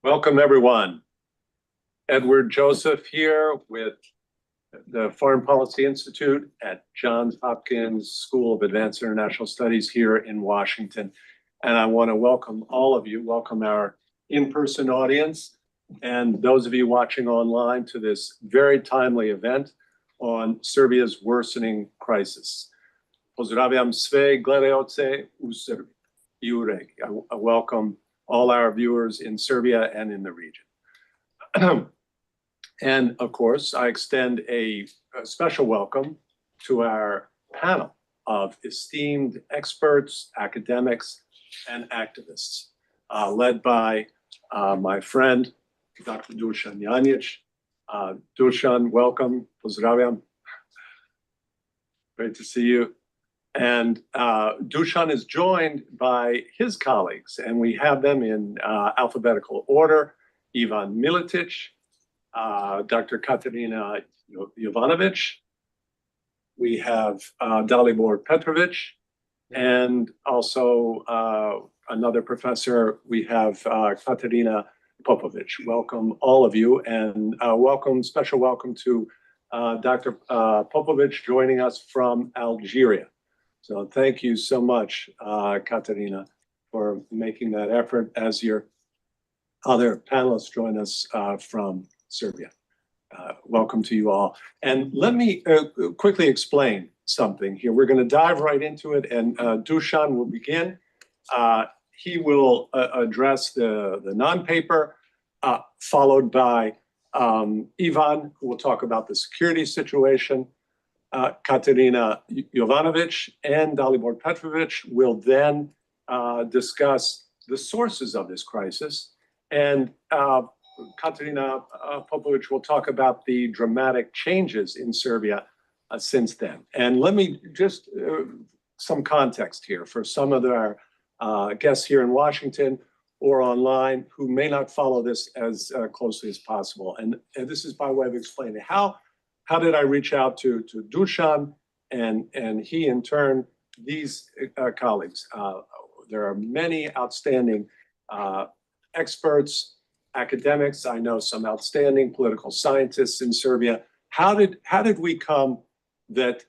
Welcome, everyone. Edward Joseph here with the Foreign Policy Institute at Johns Hopkins School of Advanced International Studies here in Washington. And I want to welcome all of you, welcome our in-person audience, and those of you watching online to this very timely event on Serbia's worsening crisis. Pozdrawiam sve gledaoce u Srbiji I u regiji. I welcome all our viewers in Serbia and in the region. And of course, I extend a special welcome to our panel of esteemed experts, academics, and activists, led by my friend, Dr. Dusan Janjic. Dusan, welcome. Pozdrawiam. Great to see you. And Dusan is joined by his colleagues, and we have them in alphabetical order. Ivan Miletic, Dr. Katarina Jovanovic, we have Dalibor Petrovic, and also another professor, we have Katarina Popovic. Welcome, all of you, and special welcome to Dr. Popovic joining us from Algeria. So thank you so much, Katarina, for making that effort as your other panelists join us from Serbia. Welcome to you all. And let me quickly explain something here. We're going to dive right into it, and Dusan will begin. He will address the non-paper, followed by Ivan, who will talk about the security situation. Katarina Jovanovic and Dalibor Petrovic will then discuss the sources of this crisis. And Katarina Popovic will talk about the dramatic changes in Serbia since then. And let me just, some context here for some of our guests here in Washington or online who may not follow this as closely as possible. And this is by way of explaining how did I reach out to Dusan and he in turn, these colleagues. There are many outstanding experts, academics. I know some outstanding political scientists in Serbia. How did we come that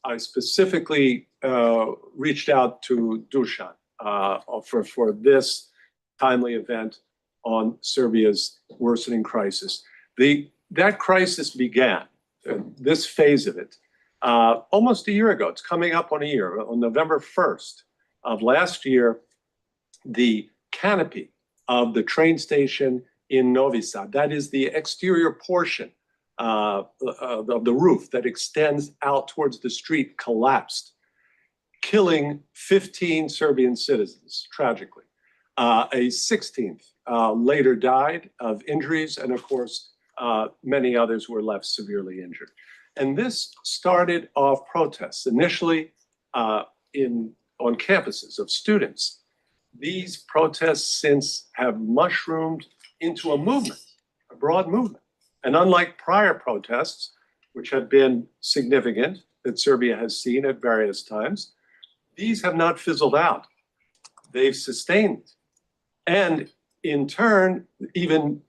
I specifically reached out to Dusan for this timely event on Serbia's worsening crisis? That crisis began, this phase of it, almost a year ago. It's coming up on a year. On November 1st of last year, the canopy of the train station in Novi Sad, that is the exterior portion of the roof that extends out towards the street, collapsed, killing 15 Serbian citizens, tragically. A 16th later died of injuries, and of course, many others were left severely injured. And this started off protests, initially on campuses of students. These protests since have mushroomed into a movement, a broad movement. And unlike prior protests, which have been significant, that Serbia has seen at various times, these have not fizzled out. They've sustained. And in turn, even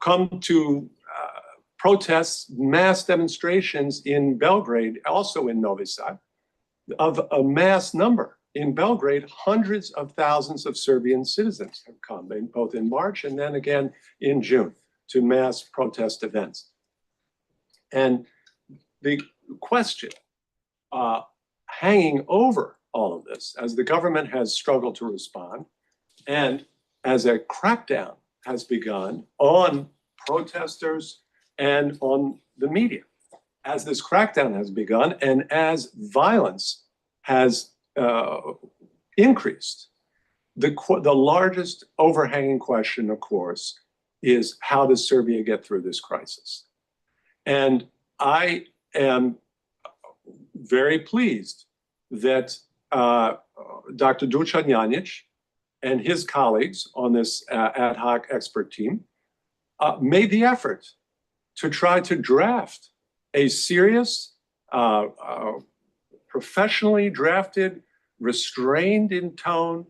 come to protests, mass demonstrations in Belgrade, also in Novi Sad, of a mass number. In Belgrade, hundreds of thousands of Serbian citizens have come, both in March and then again in June, to mass protest events. And the question hanging over all of this, as the government has struggled to respond, and as a crackdown has begun on protesters and on the media, as this crackdown has begun and as violence has increased, the largest overhanging question, of course, is how does Serbia get through this crisis? And I am very pleased that Dr. Dusan Janjic and his colleagues on this ad hoc expert team made the effort to try to draft a serious, professionally drafted, restrained in tone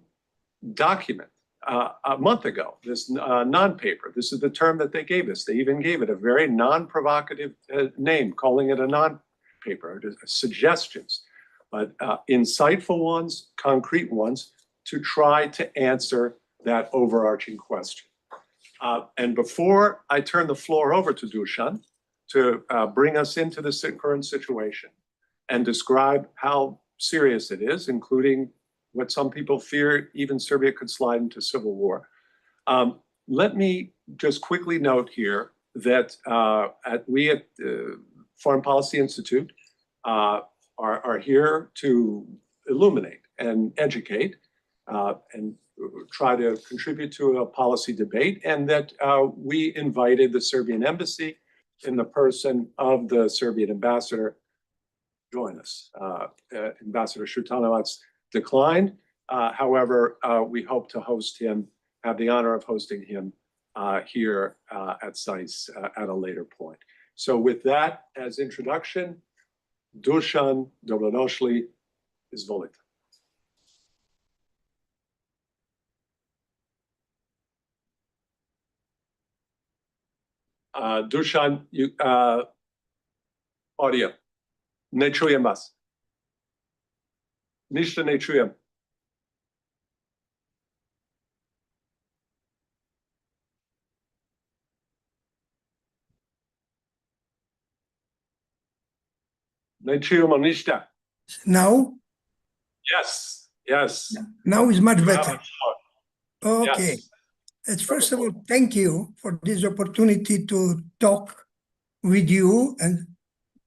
document a month ago, this non-paper. This is the term that they gave us. They even gave it a very non-provocative name, calling it a non-paper, suggestions, but insightful ones, concrete ones, to try to answer that overarching question. And before I turn the floor over to Dusan to bring us into the current situation and describe how serious it is, including what some people fear even Serbia could slide into civil war. Let me just quickly note here that we at the Foreign Policy Institute are here to illuminate and educate and try to contribute to a policy debate, and that we invited the Serbian embassy in the person of the Serbian ambassador to join us. Ambassador Šutanovac declined. However, we hope to host him, have the honor of hosting him here at SAIS at a later point. So with that as introduction, Dusan, dobrodošli, izvolite. Dusan, audio. Ne čujem vas. Ništa ne čujem. Ne čujemo ništa. Now? Yes, yes. Now is much better. Okay. Yes. First of all, thank you for this opportunity to talk with you and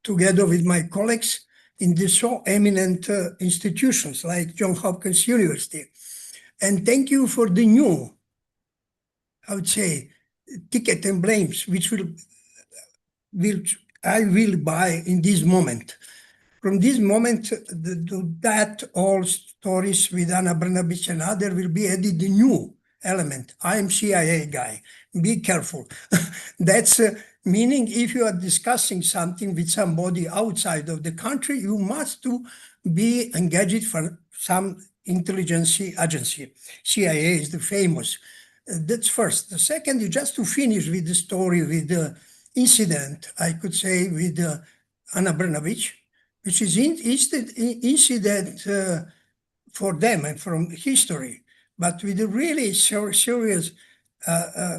together with my colleagues in these so eminent institutions like Johns Hopkins University. And thank you for the new, I would say, ticket emblems, which I will buy in this moment. From this moment, that all stories with Ana Brnabić and others will be added the new element. I am CIA guy. Be careful. That's meaning if you are discussing something with somebody outside of the country, you must be engaged for some intelligence agency. CIA is the famous. That's first. The second is just to finish with the story, with the incident, I could say, with Ana Brnabić, which is incident for them and from history, but with a really serious,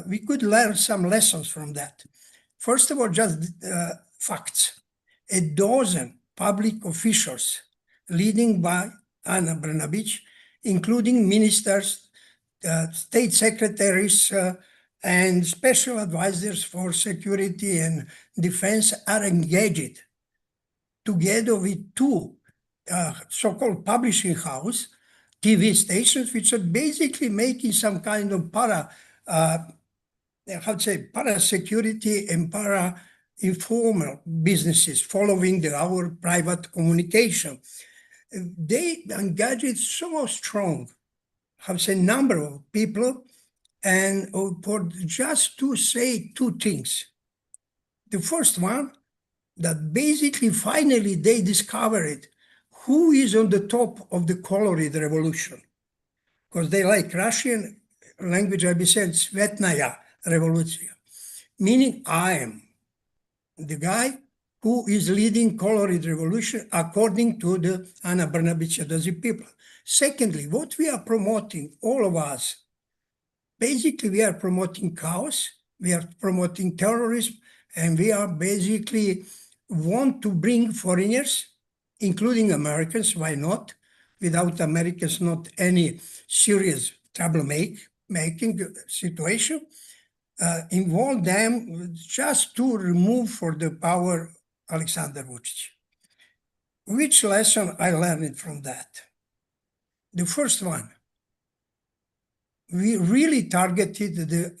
we could learn some lessons from that. First of all, just facts. A dozen public officials leading by Ana Brnabić, including ministers, state secretaries, and special advisors for security and defense are engaged together with two so-called publishing house, TV stations, which are basically making some kind of para-security and para-informal businesses following our private communication. They engaged so strong, number of people, and for just to say two things. The first one, that basically finally they discovered who is on the top of the colored revolution. Because they like Russian language, I be said, Svetnaya Revolution, meaning I am the guy who is leading colored revolution according to the Ana Brnabić people. Secondly, what we are promoting, all of us, basically we are promoting chaos, we are promoting terrorism, and we are basically want to bring foreigners, including Americans, why not? Without Americans, not any serious trouble-making situation, involve them just to remove for the power Aleksandar Vučić. Which lesson I learned from that? The first one, we really targeted the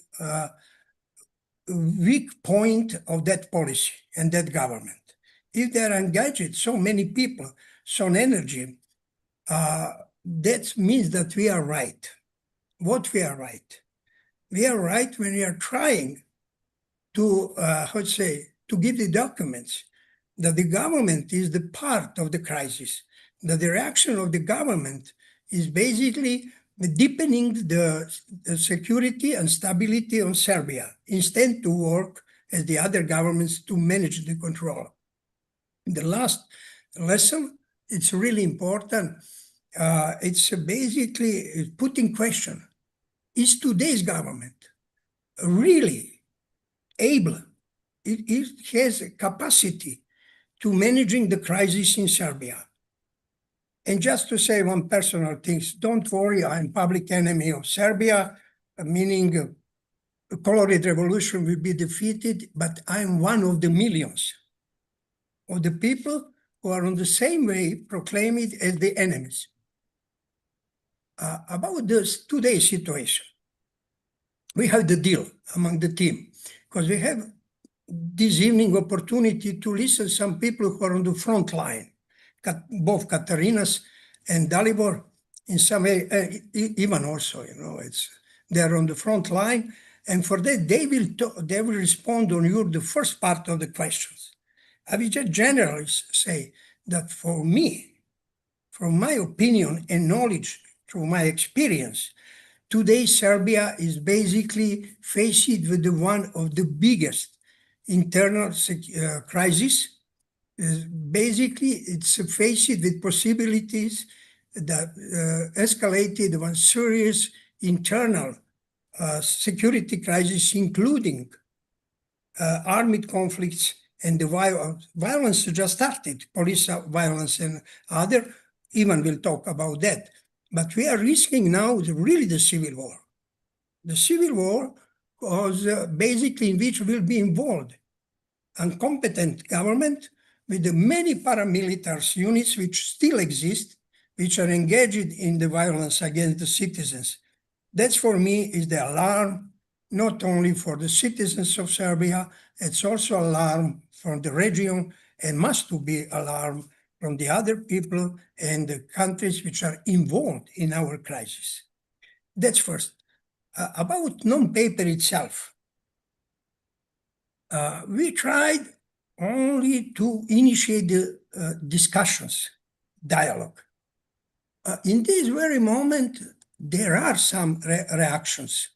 weak point of that policy and that government. If they're engaged, so many people, so energy, that means that we are right. What we are right? We are right when we are trying to, to give the documents that the government is the part of the crisis, that the reaction of the government is basically deepening the security and stability of Serbia, instead to work as the other governments to manage the control. The last lesson, it's really important. It's basically putting question, is today's government really able, it has a capacity to managing the crisis in Serbia? And just to say one personal thing, don't worry, I'm public enemy of Serbia, meaning a colored revolution will be defeated, but I'm one of the millions of the people who are on the same way proclaimed as the enemies. About this today's situation, we have the deal among the team, because we have this evening opportunity to listen to some people who are on the front line, both Katarinas and Dalibor, in some way, Ivan also, they're on the front line, and for that they will respond on the first part of the questions. I will just generally say that for me, from my opinion and knowledge, through my experience, today Serbia is basically faced with one of the biggest internal crises. Basically, it's faced with possibilities that escalated one serious internal security crisis, including armed conflicts and the violence just started, police violence and other. Ivan will talk about that. But we are risking now really the civil war. The civil war was basically in which will be involved incompetent government with the many paramilitary units which still exist, which are engaged in the violence against the citizens. That's for me is the alarm, not only for the citizens of Serbia, it's also alarm from the region and must to be alarm from the other people and the countries which are involved in our crisis. That's first. About non-paper itself, we tried only to initiate the discussions, dialogue. In this very moment, there are some reactions,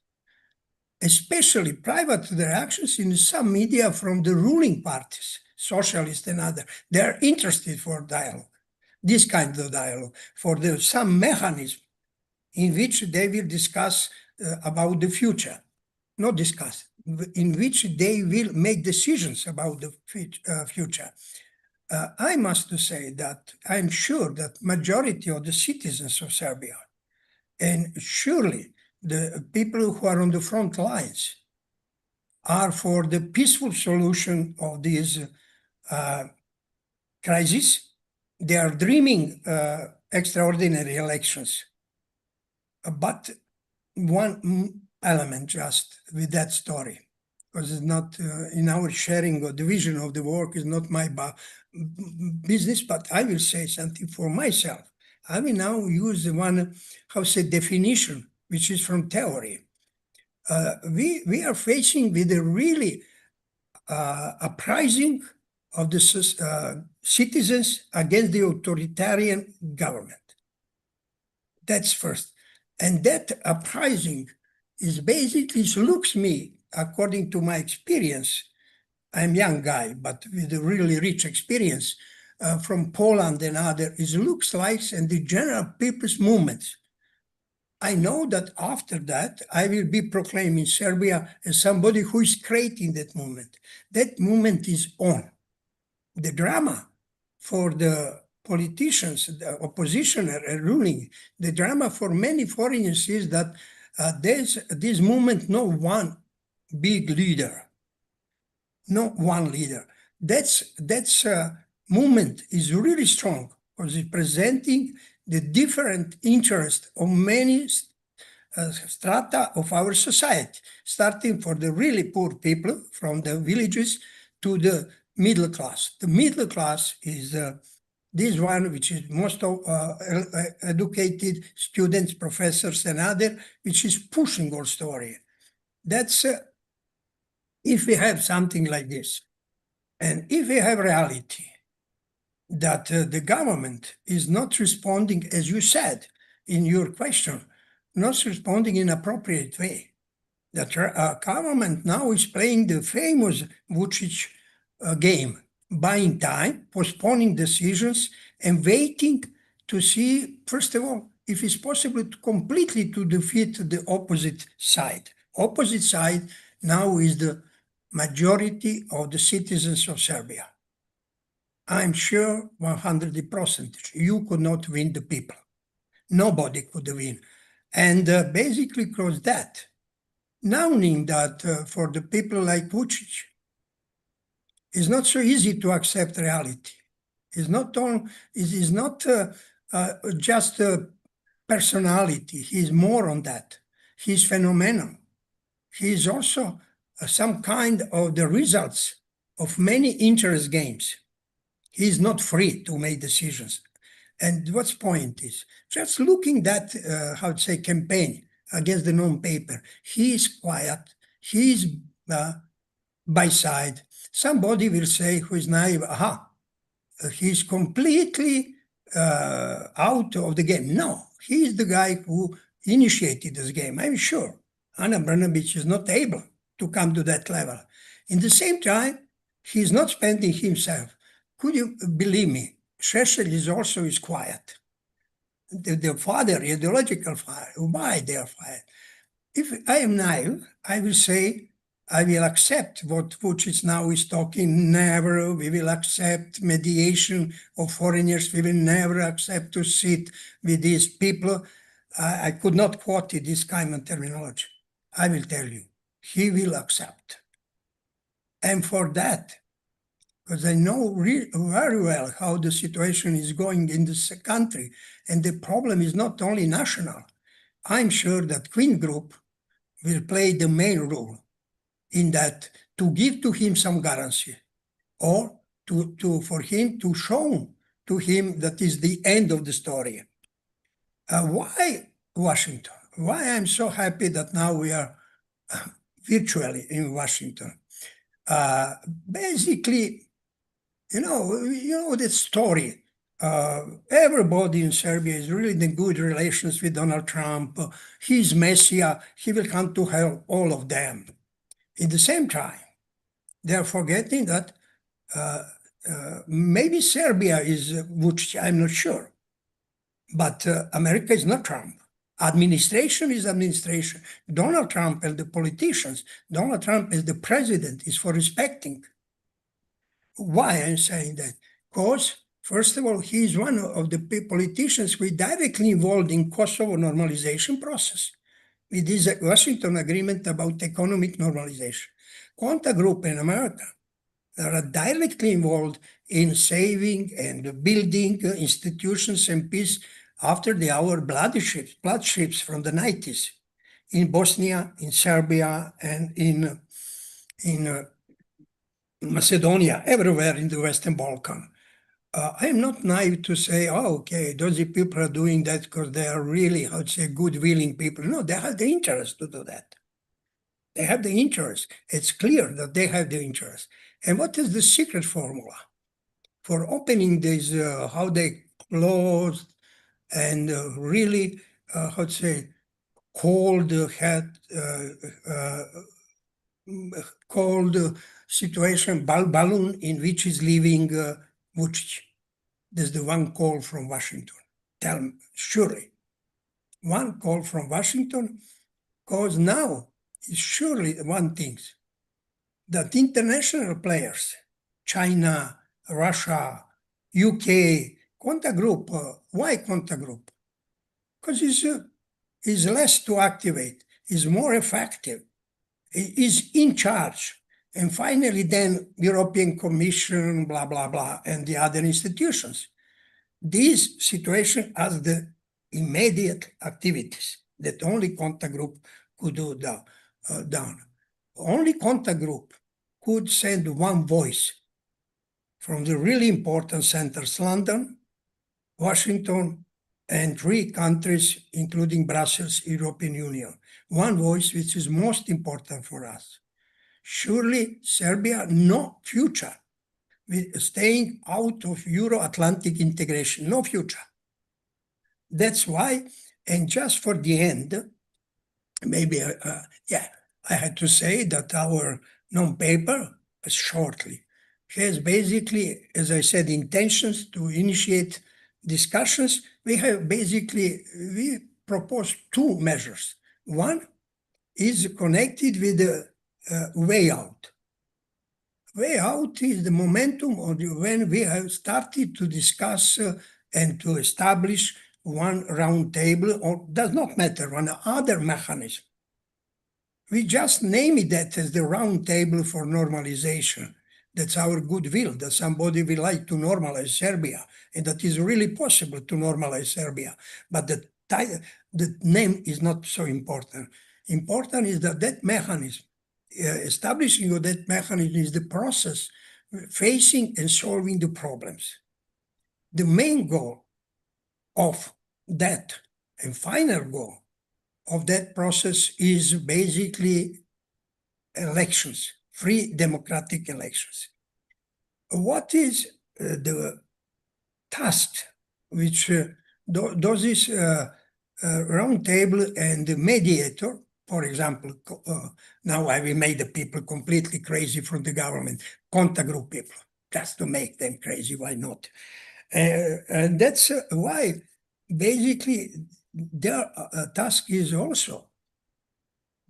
especially private reactions in some media from the ruling parties, socialists and others. They are interested for dialogue, this kind of dialogue, for some mechanism in which they will discuss about the future, not discuss, in which they will make decisions about the future. I must say that I'm sure that majority of the citizens of Serbia, and surely the people who are on the front lines, are for the peaceful solution of this crisis. They are dreaming extraordinary elections. But one element just with that story, because it's not in our sharing or division of the work is not my business, but I will say something for myself. I will now use the one, definition, which is from theory. We are facing with a really uprising of the citizens against the authoritarian government. That's first. And that uprising is basically, looks me, according to my experience, I'm a young guy, but with a really rich experience from Poland and other, it looks like and the general people's movements. I know that after that, I will be proclaiming Serbia as somebody who is creating that movement. That movement is on. The drama for the politicians, the opposition are ruling, the drama for many foreigners is that there's this movement, no one big leader, no one leader. That's movement is really strong because it's presenting the different interests of many strata of our society, starting for the really poor people from the villages to the middle class. The middle class is this one, which is most educated students, professors, and other, which is pushing our story. That's if we have something like this, and if we have reality that the government is not responding, as you said in your question, not responding in appropriate way. The government now is playing the famous Vucic game, buying time, postponing decisions, and waiting to see, first of all, if it's possible to completely to defeat the opposite side. Opposite side now is the majority of the citizens of Serbia. I'm sure 100% you could not win the people. Nobody could win. And basically because that, knowing that for the people like Vucic, it's not so easy to accept reality. It's not just a personality. He's more on that. He's phenomenal. He's also some kind of the results of many interest games. He's not free to make decisions. And what's point is, just looking that, how to say, campaign against the non-paper, he is quiet, he's by side. Somebody will say, who is naive, he's completely out of the game. No, he is the guy who initiated this game, I'm sure. Ana Brnabić is not able to come to that level. In the same time, he's not spending himself. Could you believe me? Šešelj is also quiet. The father, ideological father, why they are fired? If I am naive, I will say, I will accept what Vucic now is talking. Never, we will accept mediation of foreigners. We will never accept to sit with these people. I could not quote this kind of terminology. I will tell you, he will accept. And for that, because I know very well how the situation is going in this country, and the problem is not only national. I'm sure that Queen Group will play the main role in that, to give to him some guarantee, or for him to show to him that is the end of the story. Why Washington? Why I'm so happy that now we are virtually in Washington? Basically, you know the story. Everybody in Serbia is really in good relations with Donald Trump. He's Messiah. He will come to help all of them. At the same time, they are forgetting that maybe Serbia is Vucic, I'm not sure. But America is not Trump. Administration is administration. Donald Trump and the politicians, Donald Trump as the president is for respecting. Why I'm saying that? Because, first of all, he is one of the politicians who is directly involved in Kosovo normalization process. With this Washington agreement about economic normalization. Quanta Group in America, they are directly involved in saving and building institutions and peace after the blood ships from the 90s in Bosnia, in Serbia, and in Macedonia, everywhere in the Western Balkan. I am not naive to say, okay, those people are doing that because they are really, how to say, good-willing people. No, they have the interest to do that. They have the interest. It's clear that they have the interest. And what is the secret formula for opening these, how they closed and really, how to say, cold situation, balloon in which is living Vucic. There's the one call from Washington. Tell me, surely. One call from Washington, because now is surely one thing, that international players, China, Russia, UK, Quanta Group, why Quanta Group? Because it's less to activate, is more effective, is in charge. And finally, then European Commission, blah, blah, blah, and the other institutions. This situation has the immediate activities that only Quanta Group could do down. Only Quanta Group could send one voice from the really important centers, London, Washington, and 3 countries, including Brussels, European Union. One voice which is most important for us. Surely Serbia, no future with staying out of Euro-Atlantic integration, no future. That's why, And just for the end, maybe, I had to say that our non-paper, shortly, has basically, as I said, intentions to initiate discussions. We propose two measures. One is connected with the way out. Way out is the momentum of when we have started to discuss and to establish one round table, or does not matter, one other mechanism. We just name it that as the round table for normalization. That's our goodwill, that somebody will like to normalize Serbia, and that is really possible to normalize Serbia. But the name is not so important. Important is that mechanism, establishing of that mechanism is the process facing and solving the problems. The main goal of that and final goal of that process is basically elections, free democratic elections. What is the task which does this round table and the mediator, for example, now I will make the people completely crazy from the government, contact group people, just to make them crazy, why not? And that's why basically their task is also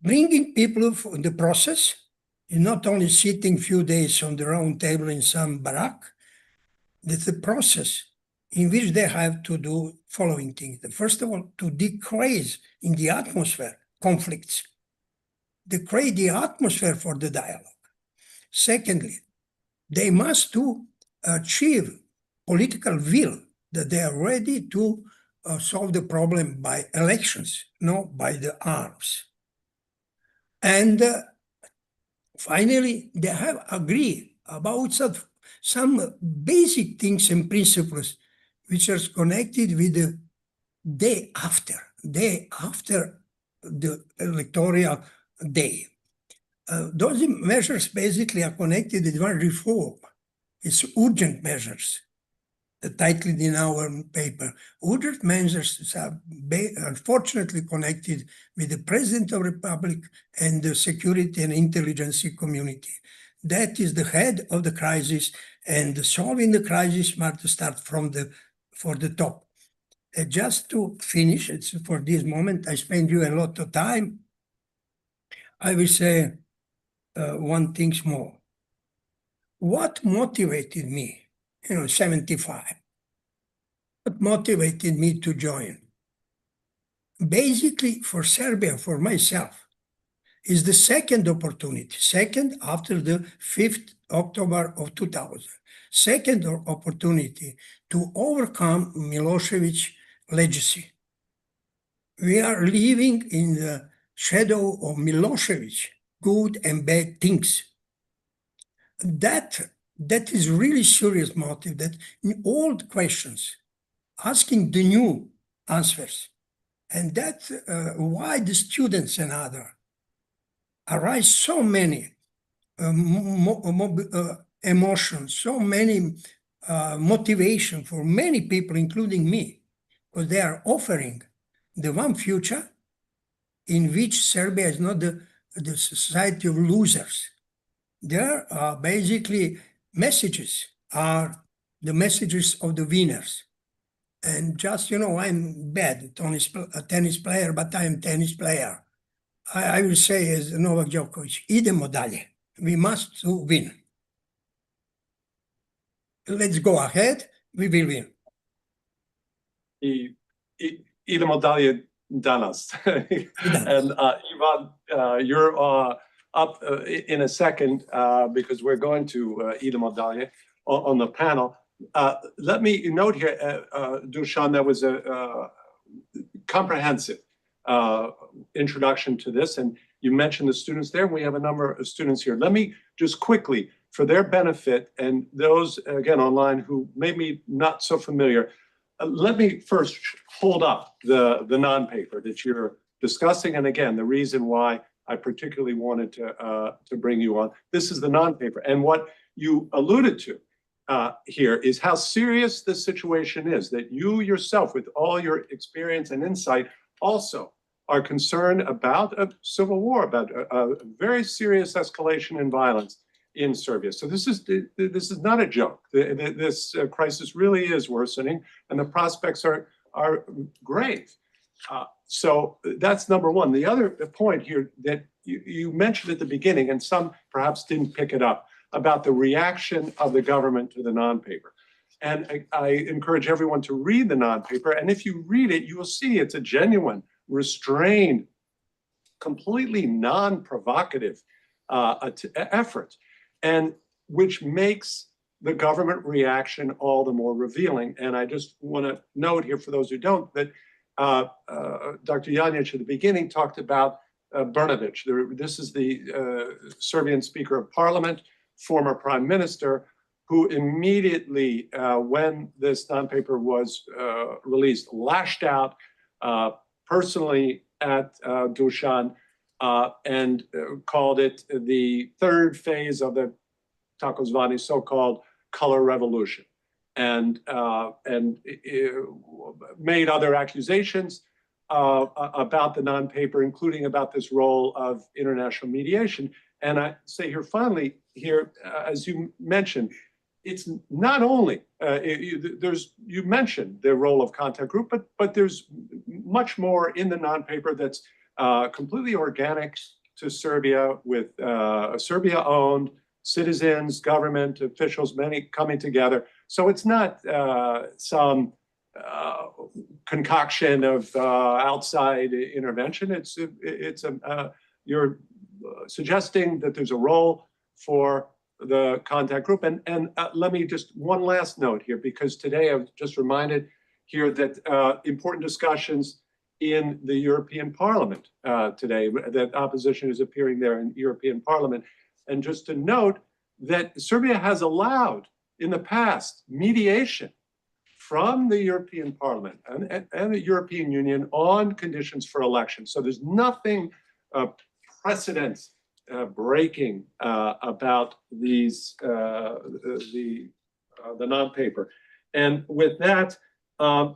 bringing people for the process, and not only sitting few days on the round table in some barrack. That's the process in which they have to do following things. First of all, to decrease in the atmosphere conflicts, decrease the atmosphere for the dialogue. Secondly, they must to achieve political will that they are ready to solve the problem by elections, not by the arms. And finally, they have agreed about some basic things and principles which are connected with the day after the electoral day. Those measures basically are connected with one reform. It's urgent measures, titled in our paper. Urgent measures are unfortunately connected with the President of the Republic and the security and intelligence community. That is the head of the crisis, and solving the crisis must start for the top. Just to finish, it's for this moment, I spend you a lot of time. I will say one thing more. What motivated me, 75? What motivated me to join? Basically, for Serbia, for myself, is the second opportunity, second after the 5th October of 2000, second opportunity to overcome Milošević's legacy. We are living in the shadow of Milošević, good and bad things. That is really serious motive, that in old questions, asking the new answers. And that's why the students and others arise so many emotions, so many motivation for many people, including me, because they are offering the one future in which Serbia is not the society of losers. Their basically messages are the messages of the winners. And just, I'm bad, a tennis player, but I'm a tennis player. I will say as Novak Djokovic, idemo dalje. We must win. Let's go ahead, we will win. Idemo dalje danas. And Ivan, you're up in a second because we're going to idemo dalje on the panel. Let me note here, Dusan, that was a comprehensive introduction to this, and you mentioned the students there. We have a number of students here. Let me just quickly, for their benefit, and those, again, online who may be not so familiar, let me first hold up the non-paper that you're discussing. And again, the reason why I particularly wanted to bring you on. This is the non-paper. And what you alluded to here is how serious this situation is, that you yourself, with all your experience and insight, also are concerned about a civil war, about a very serious escalation in violence in Serbia. So this is not a joke. This crisis really is worsening, and the prospects are grave. So that's number one. The other point here that you mentioned at the beginning, and some perhaps didn't pick it up, about the reaction of the government to the non-paper. And I encourage everyone to read the non-paper. And if you read it, you will see it's a genuine, restrained, completely non-provocative effort, and which makes the government reaction all the more revealing. And I just want to note here, for those who don't, that Dr. Janjic at the beginning talked about Brnovic. This is the Serbian Speaker of Parliament, former Prime Minister, who immediately, when this non-paper was released, lashed out personally at Dusan and called it the third phase of the takozvani so-called color revolution, and made other accusations about the non-paper, including about this role of international mediation. And I say here finally, as you mentioned, it's not only you mentioned the role of contact group, but there's much more in the non-paper that's completely organic to Serbia, with Serbia-owned citizens, government officials, many coming together. So it's not some concoction of outside intervention. You're suggesting that there's a role for the contact group. And let me just one last note here, because today I've just reminded here that important discussions in the European Parliament today, that opposition is appearing there in European Parliament. And just to note that Serbia has allowed in the past mediation from the European Parliament and the European Union on conditions for elections. So there's nothing precedent breaking about these the non-paper. And with that,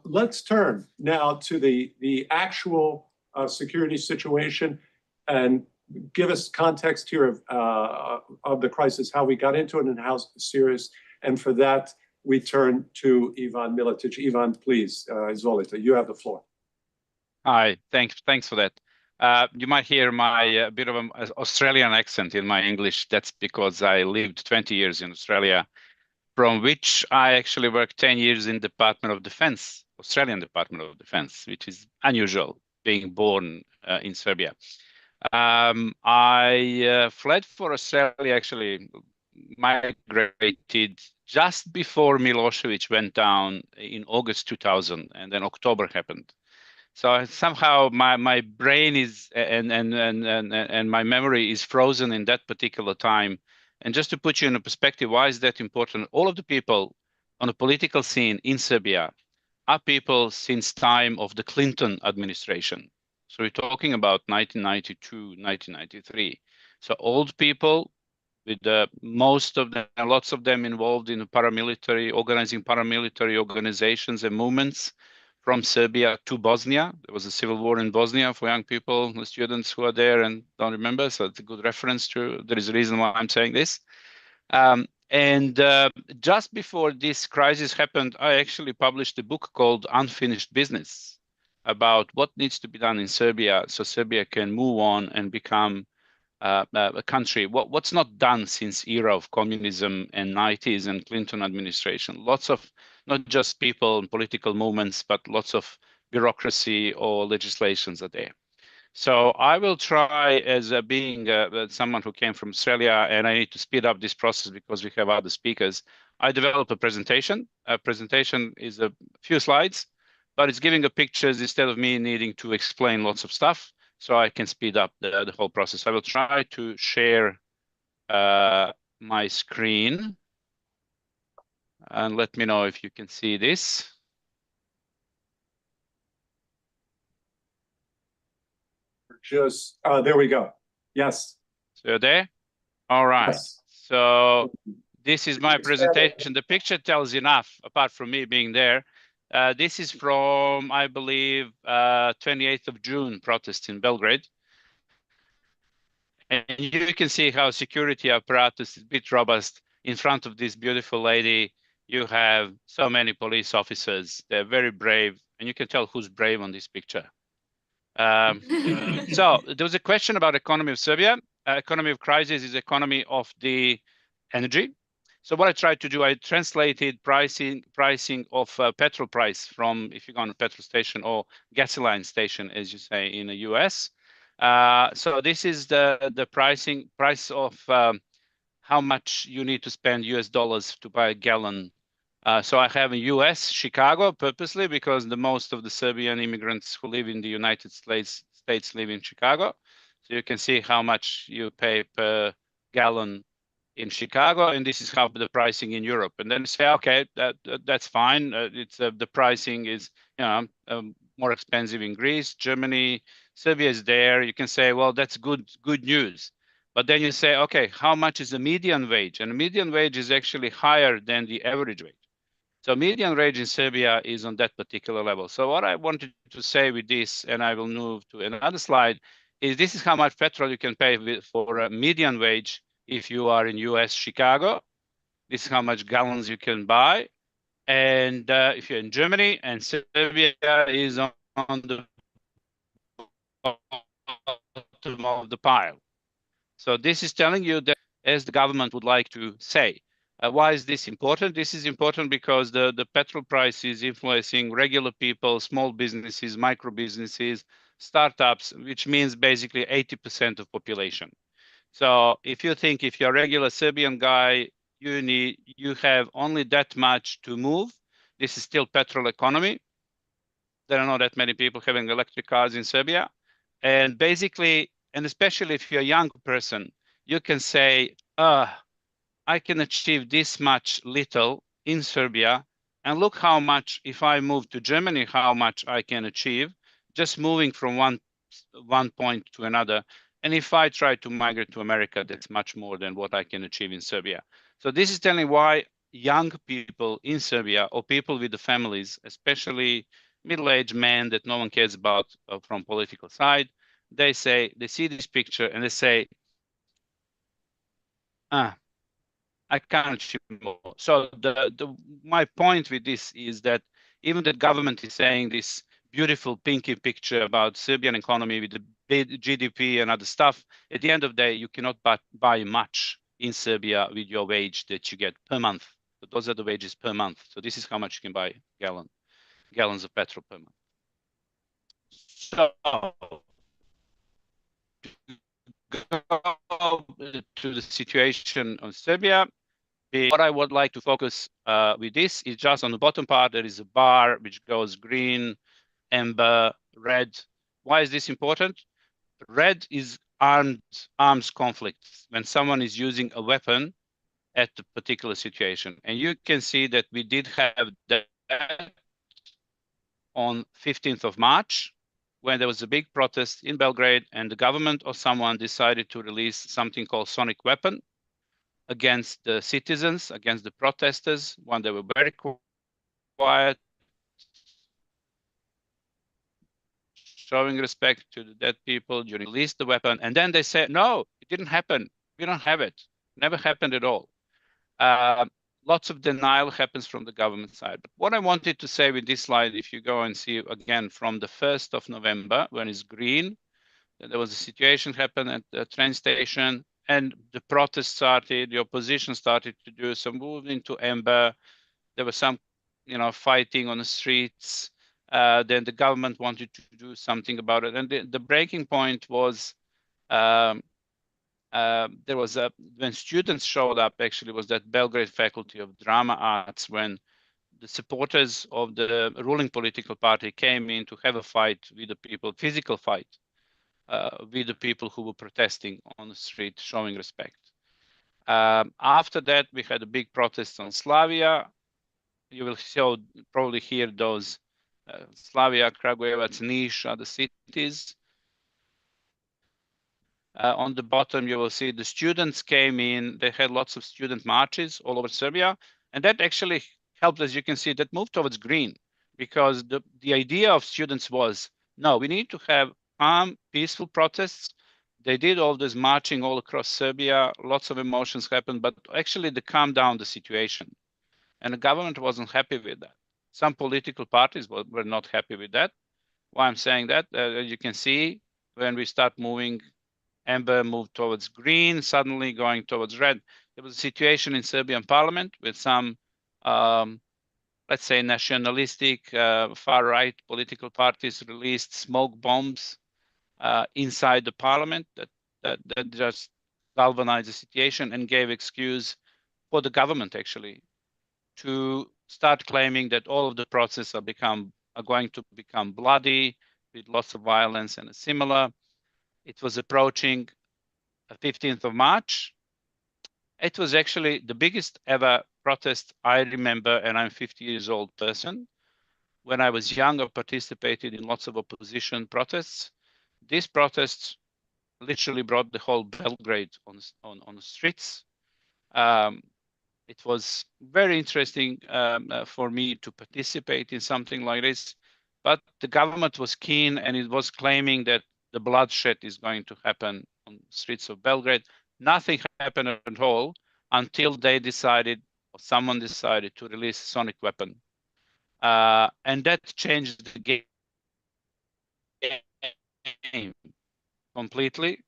let's turn now to the actual security situation and give us context here of the crisis, how we got into it and how serious. And for that, we turn to Ivan Miletic. Ivan, please, izvolite, you have the floor. Hi, thanks for that. You might hear my bit of an Australian accent in my English. That's because I lived 20 years in Australia, from which I actually worked 10 years in Department of Defense, Australian Department of Defense, which is unusual, being born in Serbia. I fled for Australia, actually migrated just before Milosevic went down in August 2000, and then October happened. So somehow my brain is and my memory is frozen in that particular time. And just to put you in a perspective, why is that important? All of the people on the political scene in Serbia are people since time of the Clinton administration. So we're talking about 1992, 1993. So old people with most of them, lots of them involved in organizing paramilitary organizations and movements from Serbia to Bosnia. There was a civil war in Bosnia for young people, the students who are there and don't remember. So it's a good reference to, there is a reason why I'm saying this. Just before this crisis happened, I actually published a book called Unfinished Business about what needs to be done in Serbia so Serbia can move on and become a country. What's not done since era of communism and 90s and Clinton administration. Lots of, not just people and political movements, but lots of bureaucracy or legislations are there. So I will try, as being someone who came from Australia, and I need to speed up this process because we have other speakers. I developed a presentation. A presentation is a few slides, but it's giving a pictures instead of me needing to explain lots of stuff, so I can speed up the whole process. I will try to share my screen. And let me know if you can see this. Just, there we go. Yes. So you're there? All right. Yes. So this is my presentation. The picture tells enough, apart from me being there. This is from, I believe, 28th of June protest in Belgrade. And you can see how security apparatus is a bit robust. In front of this beautiful lady, you have so many police officers. They're very brave, and you can tell who's brave on this picture. So there was a question about economy of Serbia. Economy of crisis is economy of the energy. So what I tried to do, I translated pricing of petrol price from, if you go on a petrol station or gasoline station, as you say in the US. So this is the price of how much you need to spend US dollars to buy a gallon. So I have in US, Chicago, purposely, because the most of the Serbian immigrants who live in the United States live in Chicago. So you can see how much you pay per gallon in Chicago, and this is how the pricing in Europe. And then you say, okay, that's fine. It's the pricing is, you know, more expensive in Greece, Germany, Serbia is there. You can say, well, that's good news. But then you say, okay, how much is the median wage? And the median wage is actually higher than the average wage. So median wage in Serbia is on that particular level. So what I wanted to say with this, and I will move to another slide, is this is how much petrol you can pay for a median wage if you are in US, Chicago. This is how much gallons you can buy. And if you're in Germany, and Serbia is on the bottom of the pile. So this is telling you that, as the government would like to say. Why is this important? This is important because the petrol price is influencing regular people, small businesses, micro businesses, startups, which means basically 80% of population. So if you think if you're a regular Serbian guy, you have only that much to move. This is still petrol economy. There are not that many people having electric cars in Serbia. And basically, and especially if you're a young person, you can say, I can achieve this much little in Serbia. And look how much, if I move to Germany, how much I can achieve just moving from one point to another. And if I try to migrate to America, that's much more than what I can achieve in Serbia. So this is telling why young people in Serbia, or people with the families, especially middle-aged men that no one cares about from political side, they see this picture and they say, I can't achieve more. So my point with this is that even the government is saying this beautiful pinky picture about Serbian economy with the big GDP and other stuff, at the end of the day, you cannot buy much in Serbia with your wage that you get per month. But those are the wages per month. So this is how much you can buy gallons of petrol per month. So go to the situation of Serbia. What I would like to focus with this is just on the bottom part. There is a bar which goes green, amber, red. Why is this important? Red is arms conflicts, when someone is using a weapon at a particular situation. And you can see that we did have that on 15th of March, when there was a big protest in Belgrade, and the government or someone decided to release something called sonic weapon against the citizens, against the protesters, when they were very quiet, showing respect to the dead people. You release the weapon, and then they say, no, it didn't happen. We don't have it. Never happened at all. Lots of denial happens from the government side. But what I wanted to say with this slide, if you go and see again from the 1st of November, when it's green, there was a situation happen at the train station, and the protest started, the opposition started to do some moving to amber. There was some, fighting on the streets. Then the government wanted to do something about it. And the breaking point was, there was when students showed up, actually was that Belgrade Faculty of Drama Arts, when the supporters of the ruling political party came in to have a fight with the people, physical fight, with the people who were protesting on the street, showing respect. After that, we had a big protest on Slavia. You will probably hear those Slavia, Kragujevac, Niš are the cities. On the bottom, you will see the students came in. They had lots of student marches all over Serbia. And that actually helped, as you can see, that moved towards green. because the idea of students was, no, we need to have calm, peaceful protests. They did all this marching all across Serbia. Lots of emotions happened, but actually they calmed down the situation. And the government wasn't happy with that. Some political parties were not happy with that. Why I'm saying that, as you can see, when we start moving, amber moved towards green, suddenly going towards red. There was a situation in Serbian parliament with some, let's say, nationalistic, far-right political parties released smoke bombs inside the parliament that just galvanized the situation and gave excuse for the government actually to start claiming that all of the processes are going to become bloody with lots of violence and similar. It was approaching the 15th of March. It was actually the biggest ever protest I remember, and I'm 50 years old person. When I was young, I participated in lots of opposition protests. These protests literally brought the whole Belgrade on the streets. It was very interesting for me to participate in something like this, but the government was keen and it was claiming that the bloodshed is going to happen on the streets of Belgrade. Nothing happened at all until they decided, or someone decided, to release a sonic weapon. And that changed the game completely.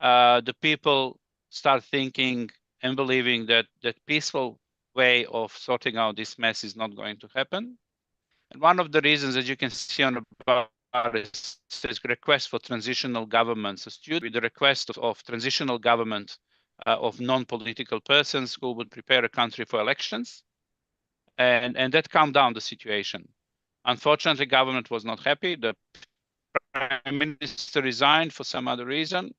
The people start thinking and believing that that peaceful way of sorting out this mess is not going to happen. And one of the reasons, as you can see on the bar, is this request for transitional governments. A student with the request of transitional government of non-political persons who would prepare a country for elections. And that calmed down the situation. Unfortunately, government was not happy. The prime minister resigned for some other reason.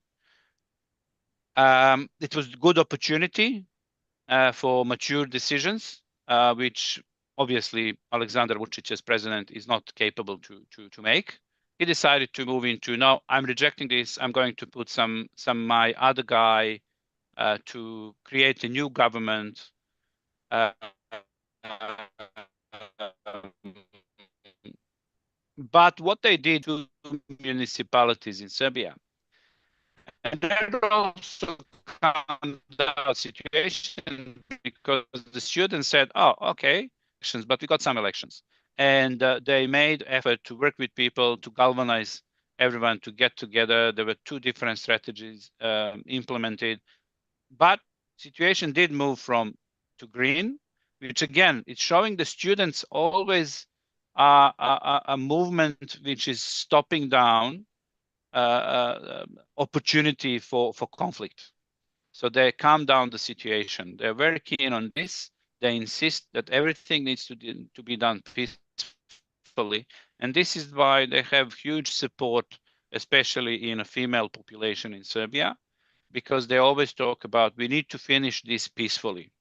It was a good opportunity for mature decisions, which obviously Alexander Vučić as president is not capable to make. He decided to move into, no, I'm rejecting this. I'm going to put some my other guy to create a new government. But what they did to municipalities in Serbia, and that also calmed the situation because the students said, oh, okay, elections, but we got some elections. And they made effort to work with people to galvanize everyone to get together. There were two different strategies implemented, but situation did move from to green, which again, it's showing the students always a movement which is stopping down opportunity for conflict. So they calm down the situation. They're very keen on this. They insist that everything needs to be done peacefully. And this is why they have huge support, especially in a female population in Serbia, because they always talk about, we need to finish this peacefully.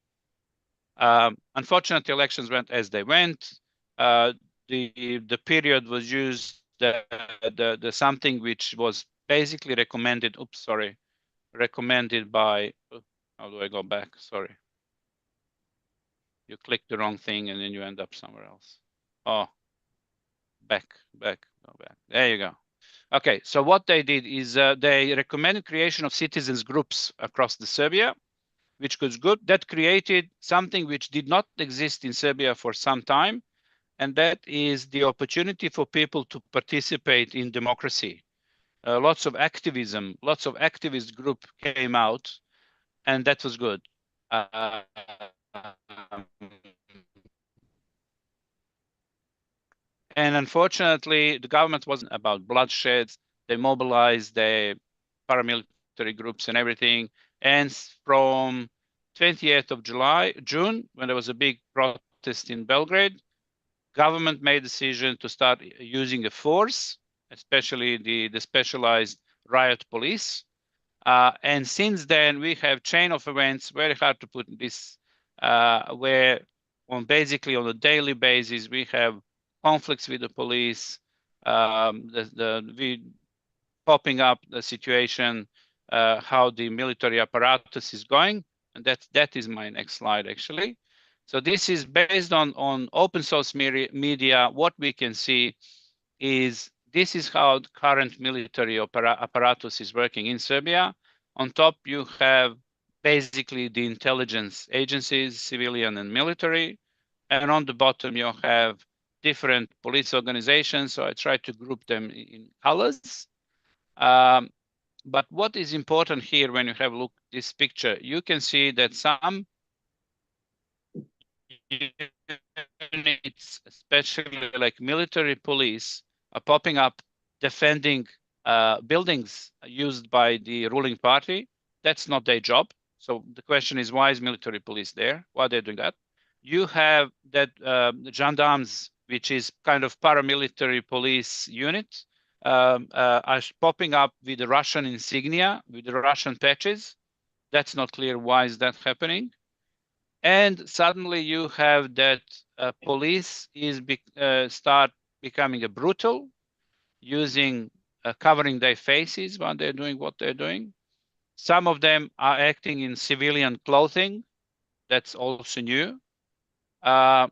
Unfortunately, elections went as they went. The period was used the something which was basically recommended. Oops, sorry, recommended by. How do I go back? Sorry, you click the wrong thing and then you end up somewhere else. Oh, back. Go back. There you go. Okay, so what they did is they recommended creation of citizens groups across the Serbia, which was good. That created something which did not exist in Serbia for some time, and that is the opportunity for people to participate in democracy. Lots of activism, lots of activist group came out, and that was good. And unfortunately, the government wasn't about bloodshed. They mobilized their paramilitary groups and everything. And from 28th of June, when there was a big protest in Belgrade, government made a decision to start using a force, especially the specialized riot police. And since then, we have chain of events, very hard to put this, where basically on a daily basis, we have conflicts with the police, we popping up the situation, how the military apparatus is going. And that is my next slide, actually. So this is based on open source media. What we can see is this is how the current military apparatus is working in Serbia. On top, you have basically the intelligence agencies, civilian and military. And on the bottom, you have different police organizations. So I try to group them in colors. But what is important here when you have a look at this picture, you can see that some units, especially like military police, are popping up defending buildings used by the ruling party. That's not their job. So the question is, why is military police there? Why are they doing that? You have that gendarmes, which is kind of paramilitary police unit, are popping up with the Russian insignia, with the Russian patches. That's not clear why is that happening. And suddenly you have that police is start becoming a brutal, using covering their faces when they're doing what they're doing. Some of them are acting in civilian clothing. That's also new. And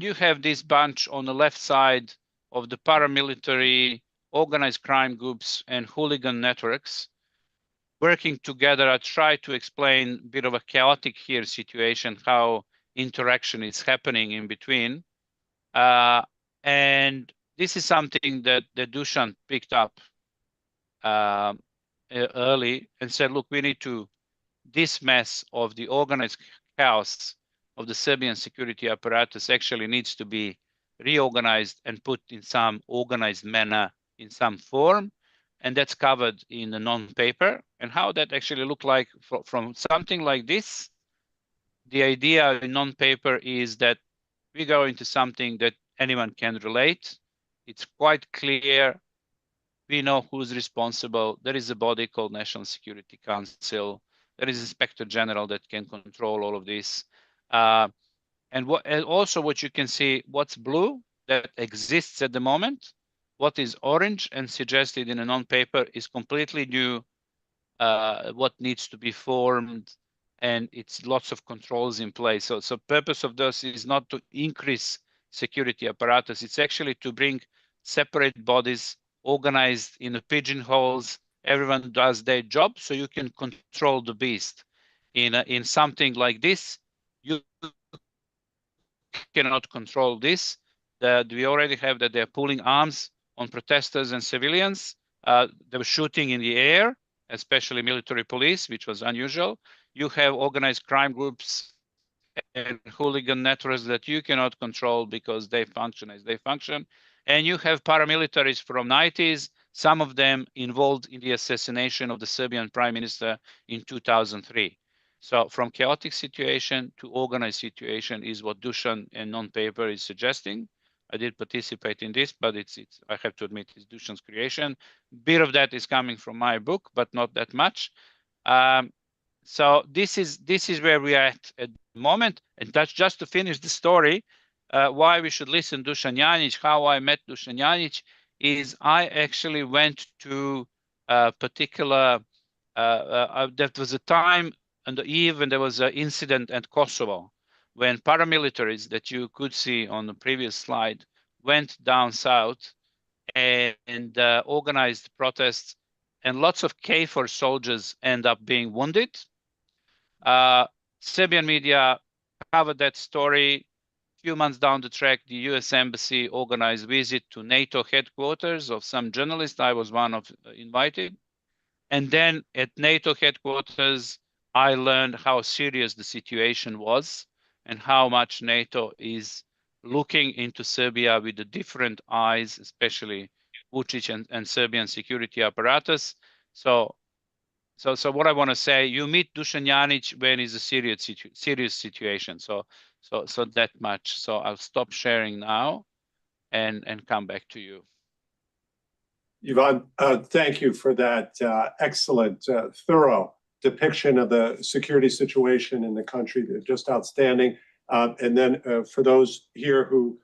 you have this bunch on the left side of the paramilitary, organized crime groups, and hooligan networks working together. I try to explain a bit of a chaotic here situation, how interaction is happening in between. And this is something that Dusan picked up early and said, look, we need to, this mess of the organized chaos of the Serbian security apparatus actually needs to be reorganized and put in some organized manner in some form. And that's covered in the non-paper. And how that actually look like from something like this, the idea in non-paper is that we go into something that anyone can relate. It's quite clear. We know who's responsible. There is a body called National Security Council. There is Inspector General that can control all of this. And also what you can see, what's blue that exists at the moment, what is orange and suggested in a non-paper is completely new, what needs to be formed, and it's lots of controls in place. So purpose of this is not to increase security apparatus. It's actually to bring separate bodies organized in the pigeonholes. Everyone does their job, so you can control the beast. In something like this, you cannot control this. We already have that they're pulling arms on protesters and civilians. They were shooting in the air, especially military police, which was unusual. You have organized crime groups and hooligan networks that you cannot control because they function as they function. And you have paramilitaries from 90s, some of them involved in the assassination of the Serbian prime minister in 2003. So from chaotic situation to organized situation is what Dusan and non-paper is suggesting. I did participate in this, but it's I have to admit it's Dusan's creation. Bit of that is coming from my book, but not that much. So this is where we are at the moment, and that's just to finish the story. Why we should listen to Dusan Janic, how I met Dusan Janic, is I actually went to a particular. That was a time on the eve when there was an incident at Kosovo, when paramilitaries that you could see on the previous slide went down south and organized protests, and lots of KFOR soldiers end up being wounded. Serbian media covered that story. A few months down the track, the US Embassy organized visit to NATO headquarters of some journalists. I was one of invited. And then at NATO headquarters, I learned how serious the situation was and how much NATO is looking into Serbia with the different eyes, especially Vučić and Serbian security apparatus. So what I want to say, you meet Dusan Janic when it's a serious situation. So that much. So I'll stop sharing now and come back to you. Ivan, thank you for that excellent, thorough depiction of the security situation in the country. They're just outstanding. And then for those here who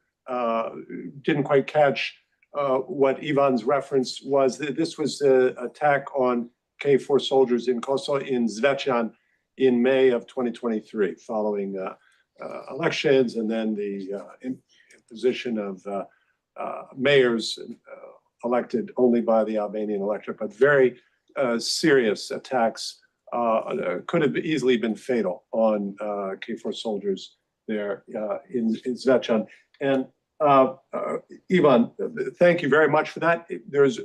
didn't quite catch what Ivan's reference was, this was the attack on KFOR soldiers in Kosovo, in Zvečan, in May of 2023, following elections, and then the imposition of mayors elected only by the Albanian electorate, but very serious attacks could have easily been fatal on KFOR soldiers there in Zvečan. And Ivan, thank you very much for that. There's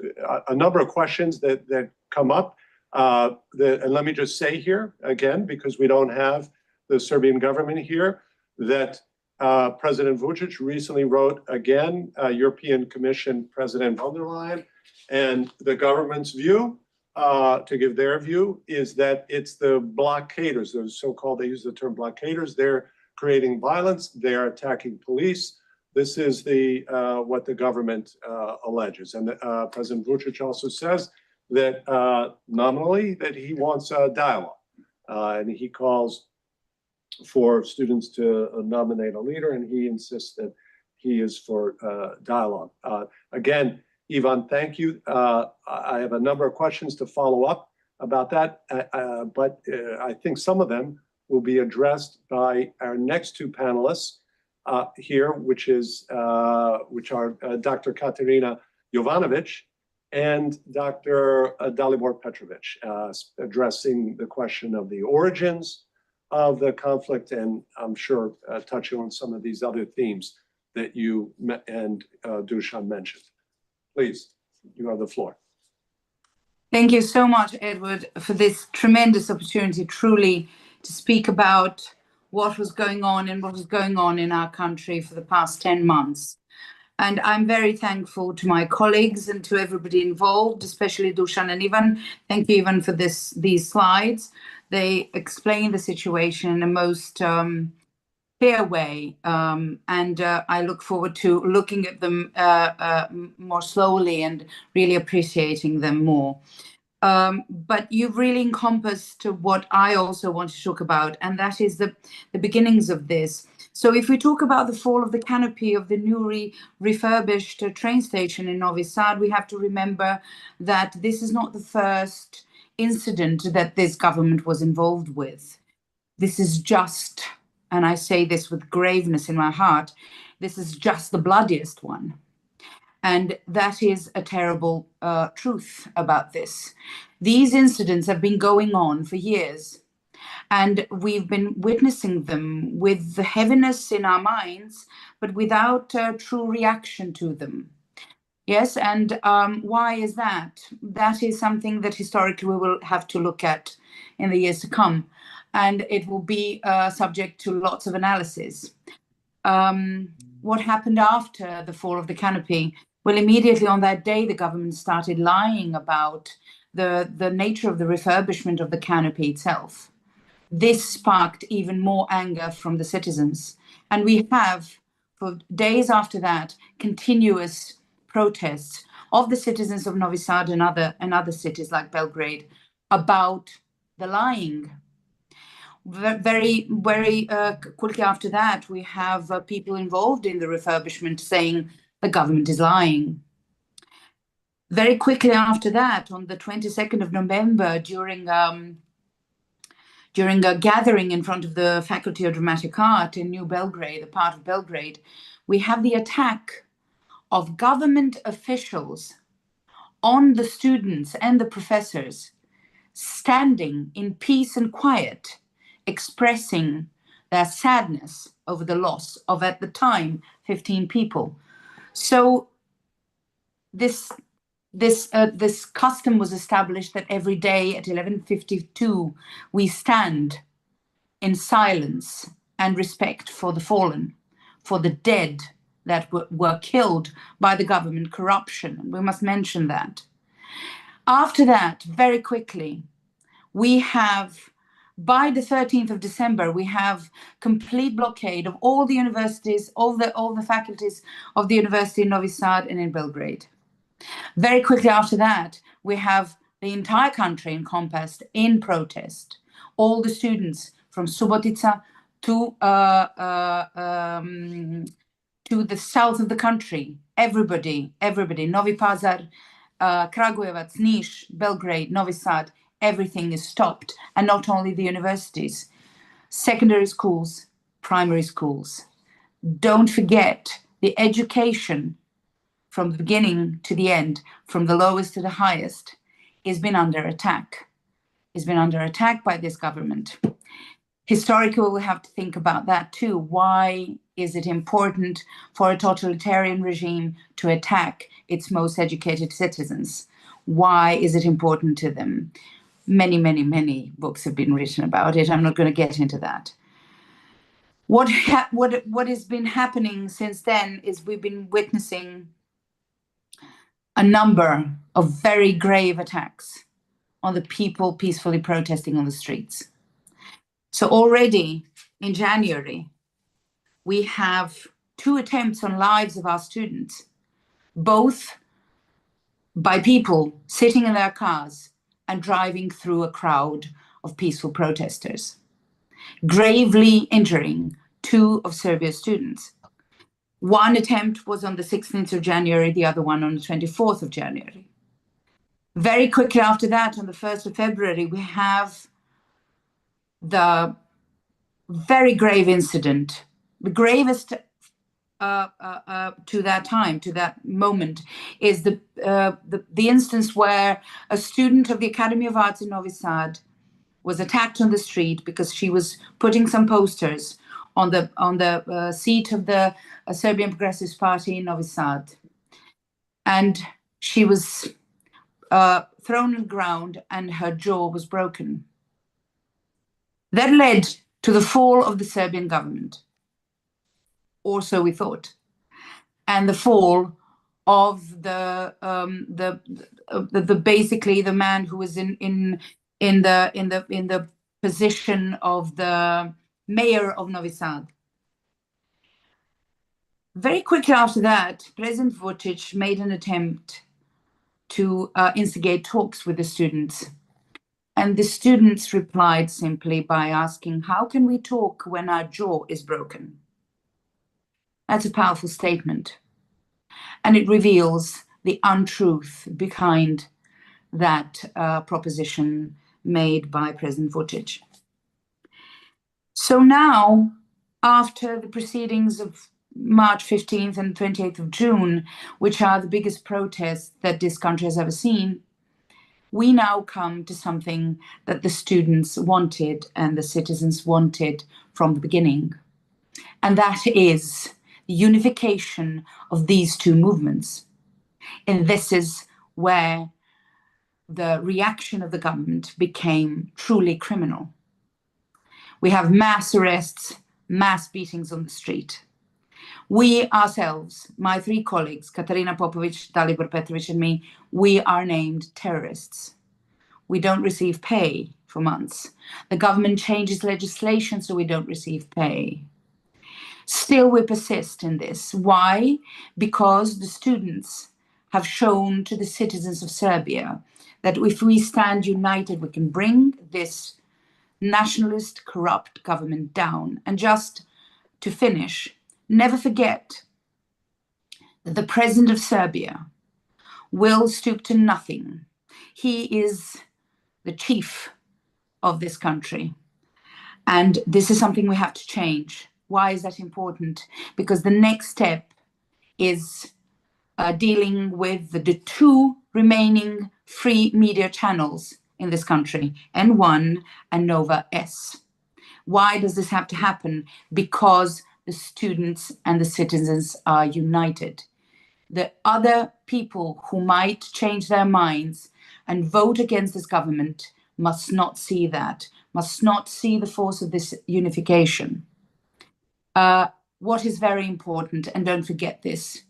a number of questions that come up. And let me just say here again, because we don't have the Serbian government here, that President Vučić recently wrote again, European Commission President von der Leyen, and the government's view, to give their view, is that it's the blockaders, those so-called, they use the term blockaders, they're creating violence, they're attacking police. This is the what the government alleges. And President Vučić also says that nominally that he wants a dialogue. And he calls for students to nominate a leader, and he insists that he is for dialogue. Again, Ivan, thank you. I have a number of questions to follow up about that, but I think some of them will be addressed by our next two panelists here, which are Dr. Katerina Jovanovic and Dr. Dalibor Petrovic, addressing the question of the origins of the conflict, and I'm sure touching on some of these other themes that you and Dusan mentioned. Please, you have the floor. Thank you so much, Edward, for this tremendous opportunity truly to speak about what was going on and what is going on in our country for the past 10 months. And I'm very thankful to my colleagues and to everybody involved, especially Dusan and Ivan. Thank you, Ivan, for these slides. They explain the situation in a most clear way, and I look forward to looking at them more slowly and really appreciating them more. But you've really encompassed what I also want to talk about, and that is the beginnings of this. So if we talk about the fall of the canopy of the newly refurbished train station in Novi Sad, we have to remember that this is not the first incident that this government was involved with. This is just, and I say this with graveness in my heart, this is just the bloodiest one. And that is a terrible truth about this. These incidents have been going on for years, and we've been witnessing them with the heaviness in our minds, but without true reaction to them. Yes, and why is that? That is something that historically we will have to look at in the years to come, and it will be subject to lots of analysis. What happened after the fall of the canopy? Well, immediately on that day, the government started lying about the nature of the refurbishment of the canopy itself. This sparked even more anger from the citizens. And we have, for days after that, continuous protests of the citizens of Novi Sad and other cities like Belgrade about the lying. Very quickly after that, we have people involved in the refurbishment saying the government is lying. Very quickly after that, on the 22nd of November, during a gathering in front of the Faculty of Dramatic Art in New Belgrade, a part of Belgrade, we have the attack of government officials on the students and the professors standing in peace and quiet, expressing their sadness over the loss of, at the time, 15 people. So this custom was established that every day at 11:52 we stand in silence and respect for the fallen, for the dead that were killed by the government corruption. We must mention that. After that, very quickly, we have, by the 13th of December, we have complete blockade of all the universities, all the faculties of the University in Novi Sad and in Belgrade. Very quickly after that, we have the entire country encompassed in protest. All the students from Subotica to the south of the country, everybody, Novi Pazar, Kragujevac, Niš, Belgrade, Novi Sad, everything is stopped. And not only the universities, secondary schools, primary schools. Don't forget the education from the beginning to the end, from the lowest to the highest, has been under attack. Has been under attack by this government. Historically, we have to think about that too. Why is it important for a totalitarian regime to attack its most educated citizens? Why is it important to them? Many, many, many books have been written about it. I'm not going to get into that. What has been happening since then is we've been witnessing a number of very grave attacks on the people peacefully protesting on the streets. So already in January, we have 2 attempts on lives of our students, both by people sitting in their cars and driving through a crowd of peaceful protesters, gravely injuring 2 of Serbia's students. One attempt was on the 16th of January, the other one on the 24th of January. Very quickly after that, on the 1st of February, we have the very grave incident, the gravest to that time, to that moment, is the instance where a student of the Academy of Arts in Novi Sad was attacked on the street because she was putting some posters on the seat of the Serbian Progressive Party in Novi Sad, and she was thrown on the ground and her jaw was broken. That led to the fall of the Serbian government, or so we thought, and the fall of basically the man who was in the position of the mayor of Novi Sad. Very quickly after that, President Vučić made an attempt to instigate talks with the students. And the students replied simply by asking, how can we talk when our jaw is broken? That's a powerful statement. And it reveals the untruth behind that proposition made by President Vučić. So now, after the proceedings of March 15th and 28th of June, which are the biggest protests that this country has ever seen, we now come to something that the students wanted and the citizens wanted from the beginning. And that is the unification of these 2 movements. And this is where the reaction of the government became truly criminal. We have mass arrests, mass beatings on the street. We ourselves, my 3 colleagues, Katarina Popovic, Dalibor Petrovic and me, we are named terrorists. We don't receive pay for months. The government changes legislation so we don't receive pay. Still, we persist in this. Why? Because the students have shown to the citizens of Serbia that if we stand united, we can bring this nationalist, corrupt government down. And just to finish, never forget that the president of Serbia will stoop to nothing. He is the chief of this country. And this is something we have to change. Why is that important? Because the next step is dealing with the 2 remaining free media channels in this country, N1 and Nova S. Why does this have to happen? Because the students and the citizens are united. The other people who might change their minds and vote against this government must not see that, must not see the force of this unification. What is very important, and don't forget this,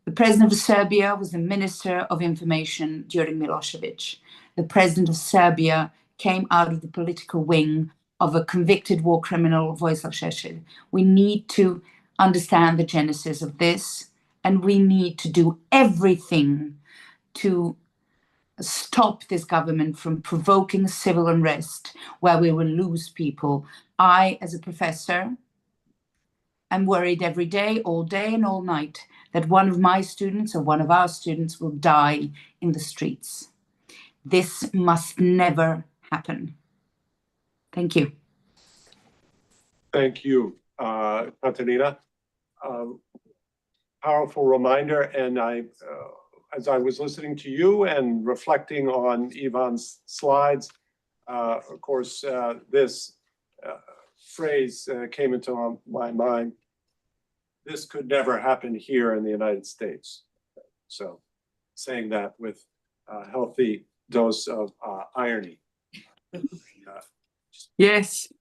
the president of Serbia was the Minister of Information during Milosevic. The president of Serbia came out of the political wing of a convicted war criminal, Vojislav Šešelj. We need to understand the genesis of this, and we need to do everything to stop this government from provoking civil unrest where we will lose people. I, as a professor, am worried every day and all night that one of my students or one of our students will die in the streets. This must never happen. Thank you. Thank you. Katerina. Powerful reminder, and as I was listening to you and reflecting on Ivan's slides, of course, this phrase came into my mind. This could never happen here in the United States. So saying that with a healthy dose of irony. Yes.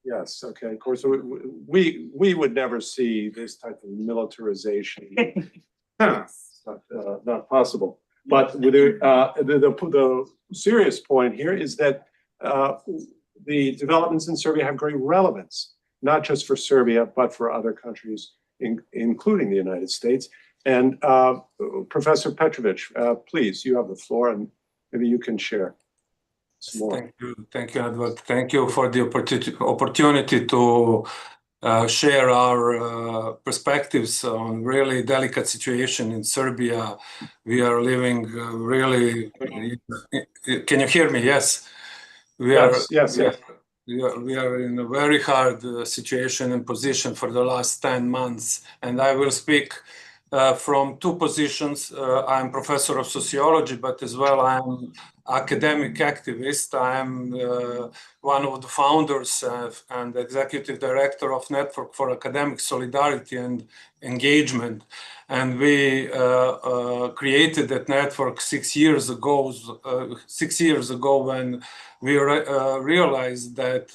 Yes, okay, of course, we would never see this type of militarization. Not possible. But the serious point here is that the developments in Serbia have great relevance, not just for Serbia, but for other countries, including the United States. And Professor Petrovic, please, you have the floor, and maybe you can share some more. Thank you, Edward. Thank you for the opportunity to share our perspectives on really delicate situation in Serbia. We are living really. Can you hear me? Yes. Yes. We are in a very hard situation and position for the last 10 months, and I will speak from two positions. I'm professor of sociology, but as well I'm academic activist. I'm one of the founders and executive director of Network for Academic Solidarity and Engagement. And we created that network 6 years ago. 6 years ago, when we realized that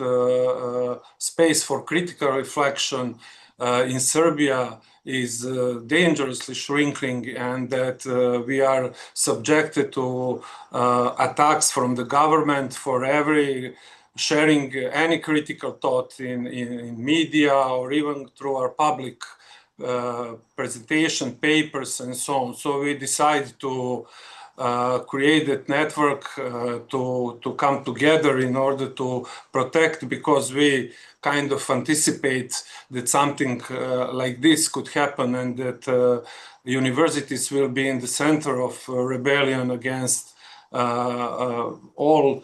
space for critical reflection in Serbia is dangerously shrinking, and that we are subjected to attacks from the government for every sharing any critical thought in media or even through our public presentation papers and so on. So we decided to create that network to come together in order to protect, because we kind of anticipate that something like this could happen, and that universities will be in the center of rebellion against all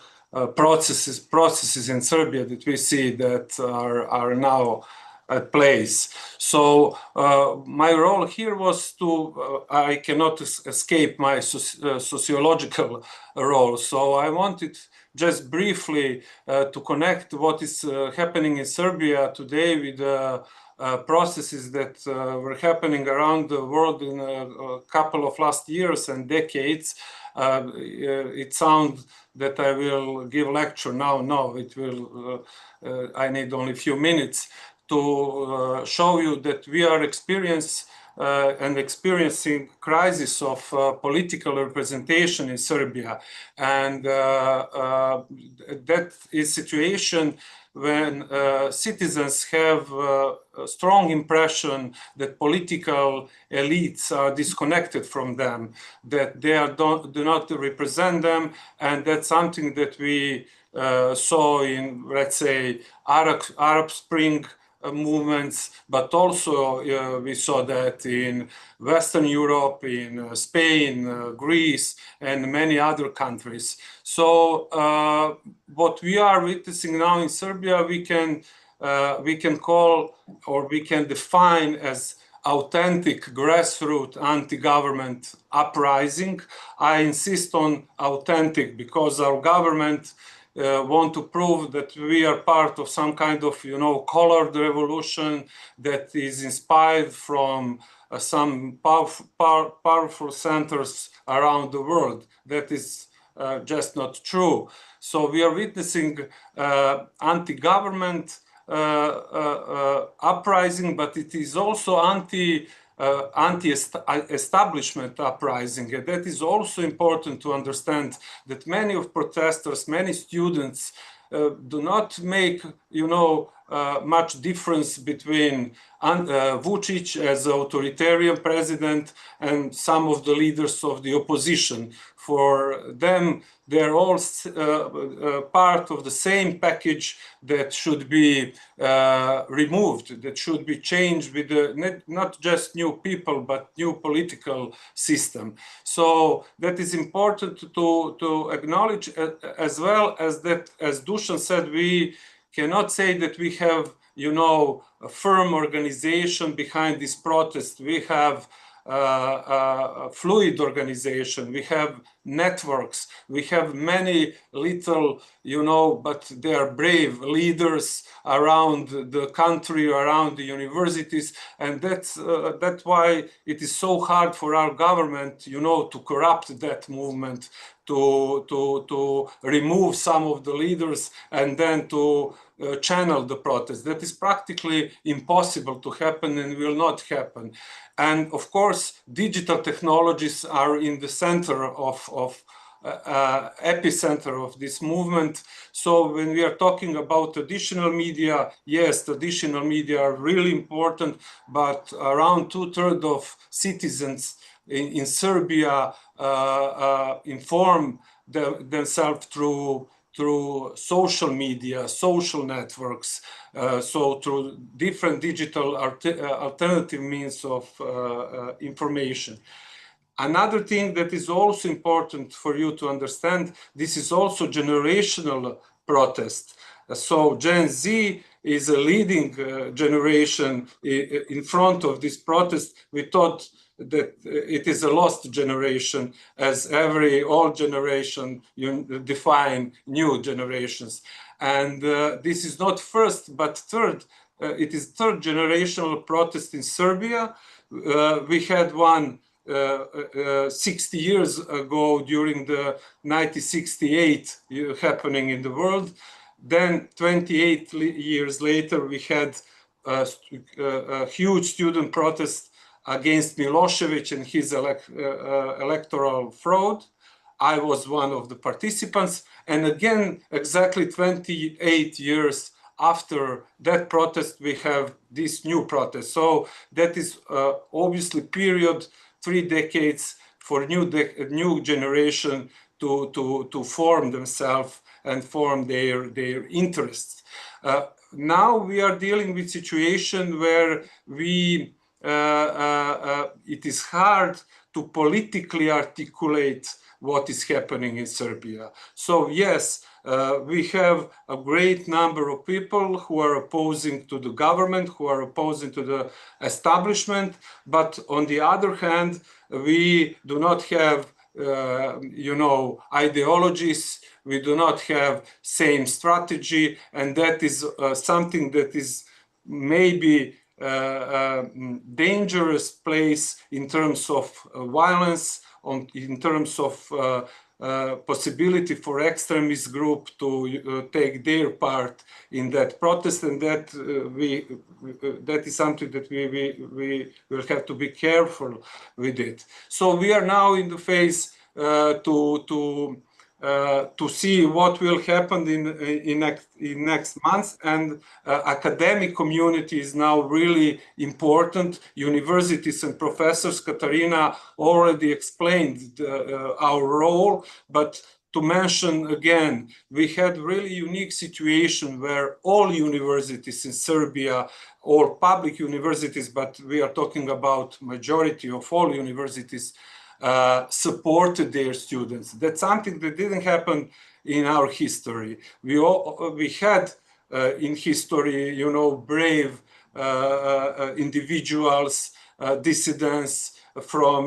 processes in Serbia that we see that are now at place. So my role here was to, I cannot escape my sociological role. So I wanted just briefly to connect what is happening in Serbia today with processes that were happening around the world in a couple of last years and decades. It sounds that I will give a lecture now. No, it will, I need only a few minutes to show you that we are experiencing crisis of political representation in Serbia, and that is situation when citizens have a strong impression that political elites are disconnected from them, that they do not represent them, and that's something that we saw in, let's say, Arab Spring movements, but also we saw that in Western Europe, in Spain, Greece, and many other countries. So what we are witnessing now in Serbia, we can call, or we can define as authentic grassroots anti-government uprising. I insist on authentic because our government want to prove that we are part of some kind of, colored revolution that is inspired from some powerful centers around the world. That is just not true. So we are witnessing anti-government uprising, but it is also anti-establishment uprising. And that is also important to understand, that many of protesters, many students do not make, much difference between Vučić as authoritarian president and some of the leaders of the opposition. For them, they're all part of the same package that should be removed, that should be changed with not just new people, but new political system. So that is important to acknowledge, as well as that, as Dusan said, we cannot say that we have, you know, a firm organization behind this protest. We have a fluid organization. We have networks. We have many little, you know, but they are brave leaders around the country, around the universities, and that's why it is so hard for our government, you know, to corrupt that movement, to remove some of the leaders and then to channel the protest. That is practically impossible to happen and will not happen. And of course, digital technologies are in the center of epicenter of this movement. So when we are talking about traditional media, yes, traditional media are really important, but around 2/3 of citizens in Serbia inform themselves through social media, social networks, so through different digital alternative means of information. Another thing that is also important for you to understand, this is also generational protest. So Gen Z is a leading generation in front of this protest. We thought that it is a lost generation, as every old generation define new generations. And this is not first, but third. It is third generational protest in Serbia. We had one 60 years ago during the 1968 happening in the world. Then 28 years later, we had a huge student protest against Milosevic and his electoral fraud. I was one of the participants. And again, exactly 28 years after that protest, we have this new protest. So that is obviously period 3 decades for new generation to form themselves and form their interests. Now we are dealing with situation where it is hard to politically articulate what is happening in Serbia. So yes, we have a great number of people who are opposing to the government, who are opposing to the establishment, but on the other hand, we do not have ideologies, we do not have same strategy, and that is something that is maybe dangerous place in terms of violence, in terms of possibility for extremist group to take their part in that protest, and that that is something that we will have to be careful with it. So we are now in the phase to see what will happen in next months, and academic community is now really important. Universities and professors, Katarina already explained our role, but to mention again, we had really unique situation where all universities in Serbia, all public universities, but we are talking about majority of all universities, supported their students. That's something that didn't happen in our history. We had in history, brave individuals, dissidents from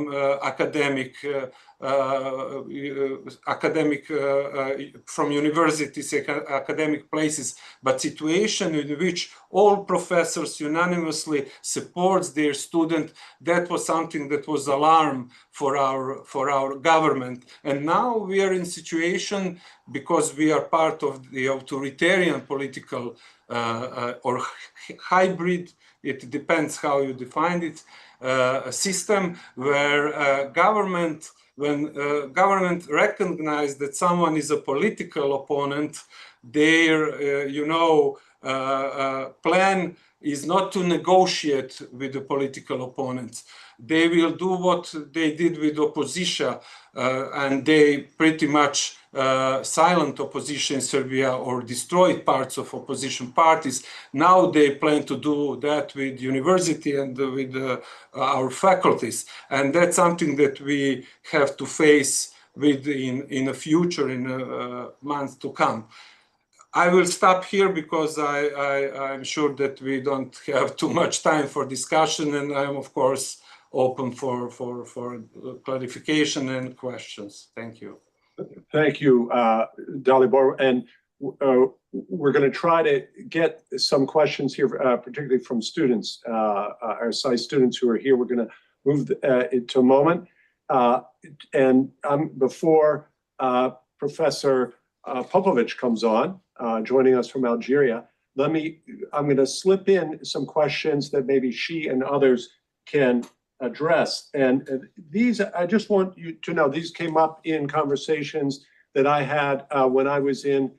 from universities, academic places, but situation in which all professors unanimously supports their student, that was something that was alarm for our government. And now we are in situation, because we are part of the authoritarian political or hybrid, it depends how you define it, a system where when government recognize that someone is a political opponent, their plan is not to negotiate with the political opponents. They will do what they did with opposition, and they pretty much silent opposition in Serbia or destroyed parts of opposition parties. Now they plan to do that with university and with our faculties. And that's something that we have to face with in the future, in months to come. I will stop here because I'm sure that we don't have too much time for discussion, and I'm of course open for clarification and questions. Thank you. Thank you, Dalibor. And we're going to try to get some questions here, particularly from students, our SAI students who are here. We're going to move into a moment. And before Professor Popovic comes on, joining us from Algeria, I'm going to slip in some questions that maybe she and others can address. And these, I just want you to know, these came up in conversations that I had when I was in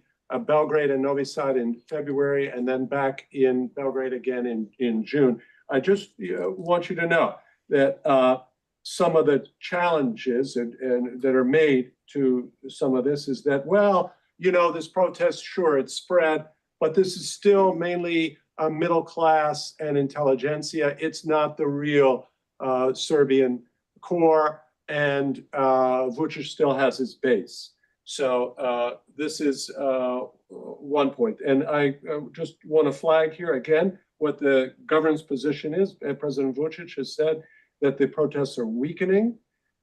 Belgrade and Novi Sad in February, and then back in Belgrade again in June. I just want you to know that some of the challenges and that are made to some of this is that, well, you know, this protest, sure, it's spread, but this is still mainly a middle class and intelligentsia. It's not the real Serbian core, and Vučić still has his base. So this is one point. And I just want to flag here again what the government's position is. President Vučić has said that the protests are weakening,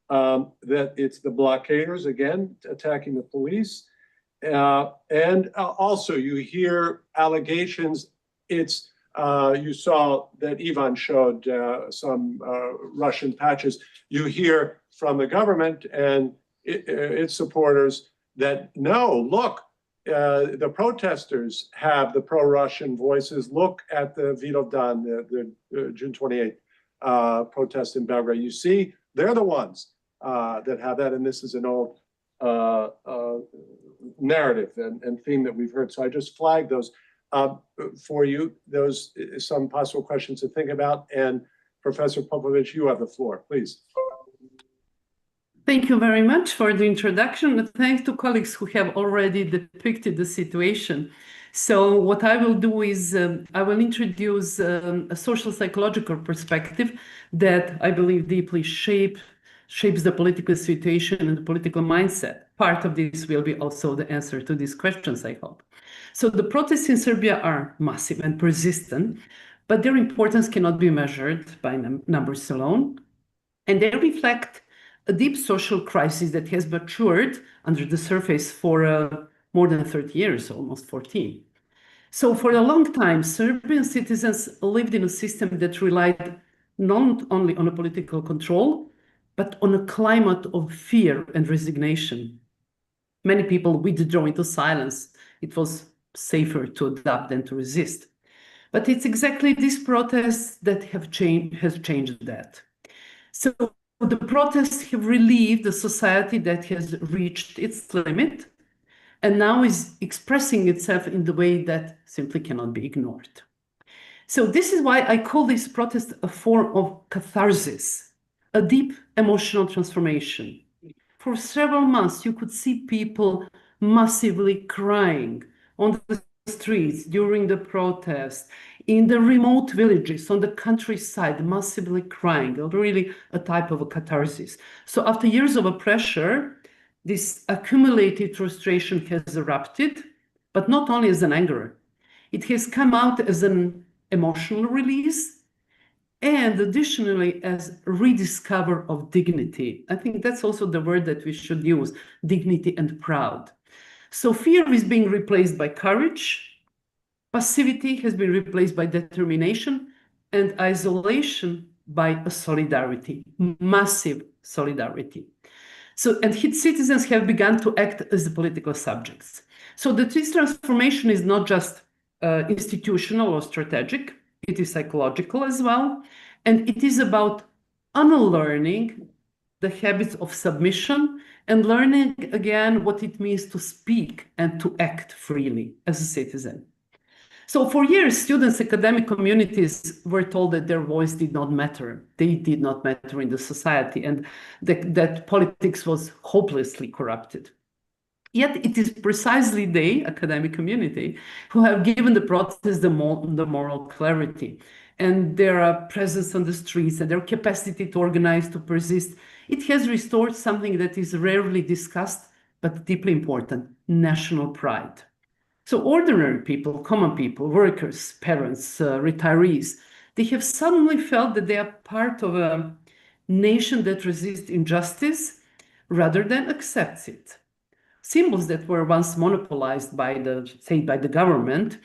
that it's the blockaders, again, attacking the police. And also you hear allegations. It's you saw that Ivan showed some Russian patches. You hear from the government and its supporters that, no, look, the protesters have the pro-Russian voices. Look at the Vidovdan, the June 28th protest in Belgrade. You see, they're the ones that have that, and this is an old narrative and theme that we've heard. So I just flagged those for you. Those some possible questions to think about. And Professor Popovic, you have the floor, please. Thank you very much for the introduction. And thanks to colleagues who have already depicted the situation. So what I will do is I will introduce a social psychological perspective that I believe deeply shapes the political situation and the political mindset. Part of this will be also the answer to these questions, I hope. So the protests in Serbia are massive and persistent, but their importance cannot be measured by numbers alone. And they reflect a deep social crisis that has matured under the surface for more than 30 years, almost 14. So for a long time, Serbian citizens lived in a system that relied not only on a political control, but on a climate of fear and resignation. Many people withdrew into silence. It was safer to adapt than to resist. But it's exactly these protests that has changed that. So the protests have relieved a society that has reached its limit and now is expressing itself in the way that simply cannot be ignored. So this is why I call this protest a form of catharsis, a deep emotional transformation. For several months, you could see people massively crying on the streets during the protest, in the remote villages, on the countryside, massively crying, really a type of a catharsis. So after years of pressure, this accumulated frustration has erupted, but not only as an anger. It has come out as an emotional release and additionally as rediscover of dignity. I think that's also the word that we should use, dignity and proud. So fear is being replaced by courage, passivity has been replaced by determination, and isolation by a solidarity, massive solidarity. So, and its citizens have begun to act as the political subjects. So this transformation is not just institutional or strategic, it is psychological as well. And it is about unlearning the habits of submission and learning again what it means to speak and to act freely as a citizen. So for years, students, academic communities were told that their voice did not matter. They did not matter in the society and that politics was hopelessly corrupted. Yet it is precisely they, academic community, who have given the protests the moral clarity and their presence on the streets and their capacity to organize, to persist. It has restored something that is rarely discussed, but deeply important, national pride. So ordinary people, common people, workers, parents, retirees, they have suddenly felt that they are part of a nation that resists injustice rather than accepts it. Symbols that were once monopolized by the government,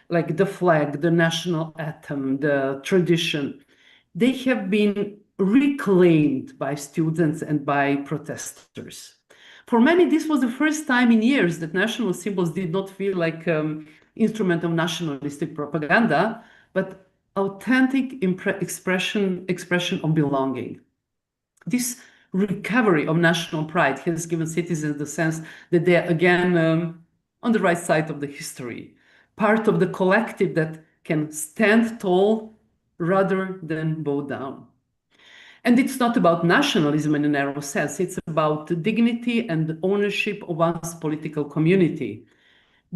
like the flag, the national anthem, the tradition, they have been reclaimed by students and by protesters. For many, this was the first time in years that national symbols did not feel like instrument of nationalistic propaganda, but authentic expression of belonging. This recovery of national pride has given citizens the sense that they are again on the right side of the history, part of the collective that can stand tall rather than bow down. And it's not about nationalism in a narrow sense, it's about dignity and ownership of one's political community,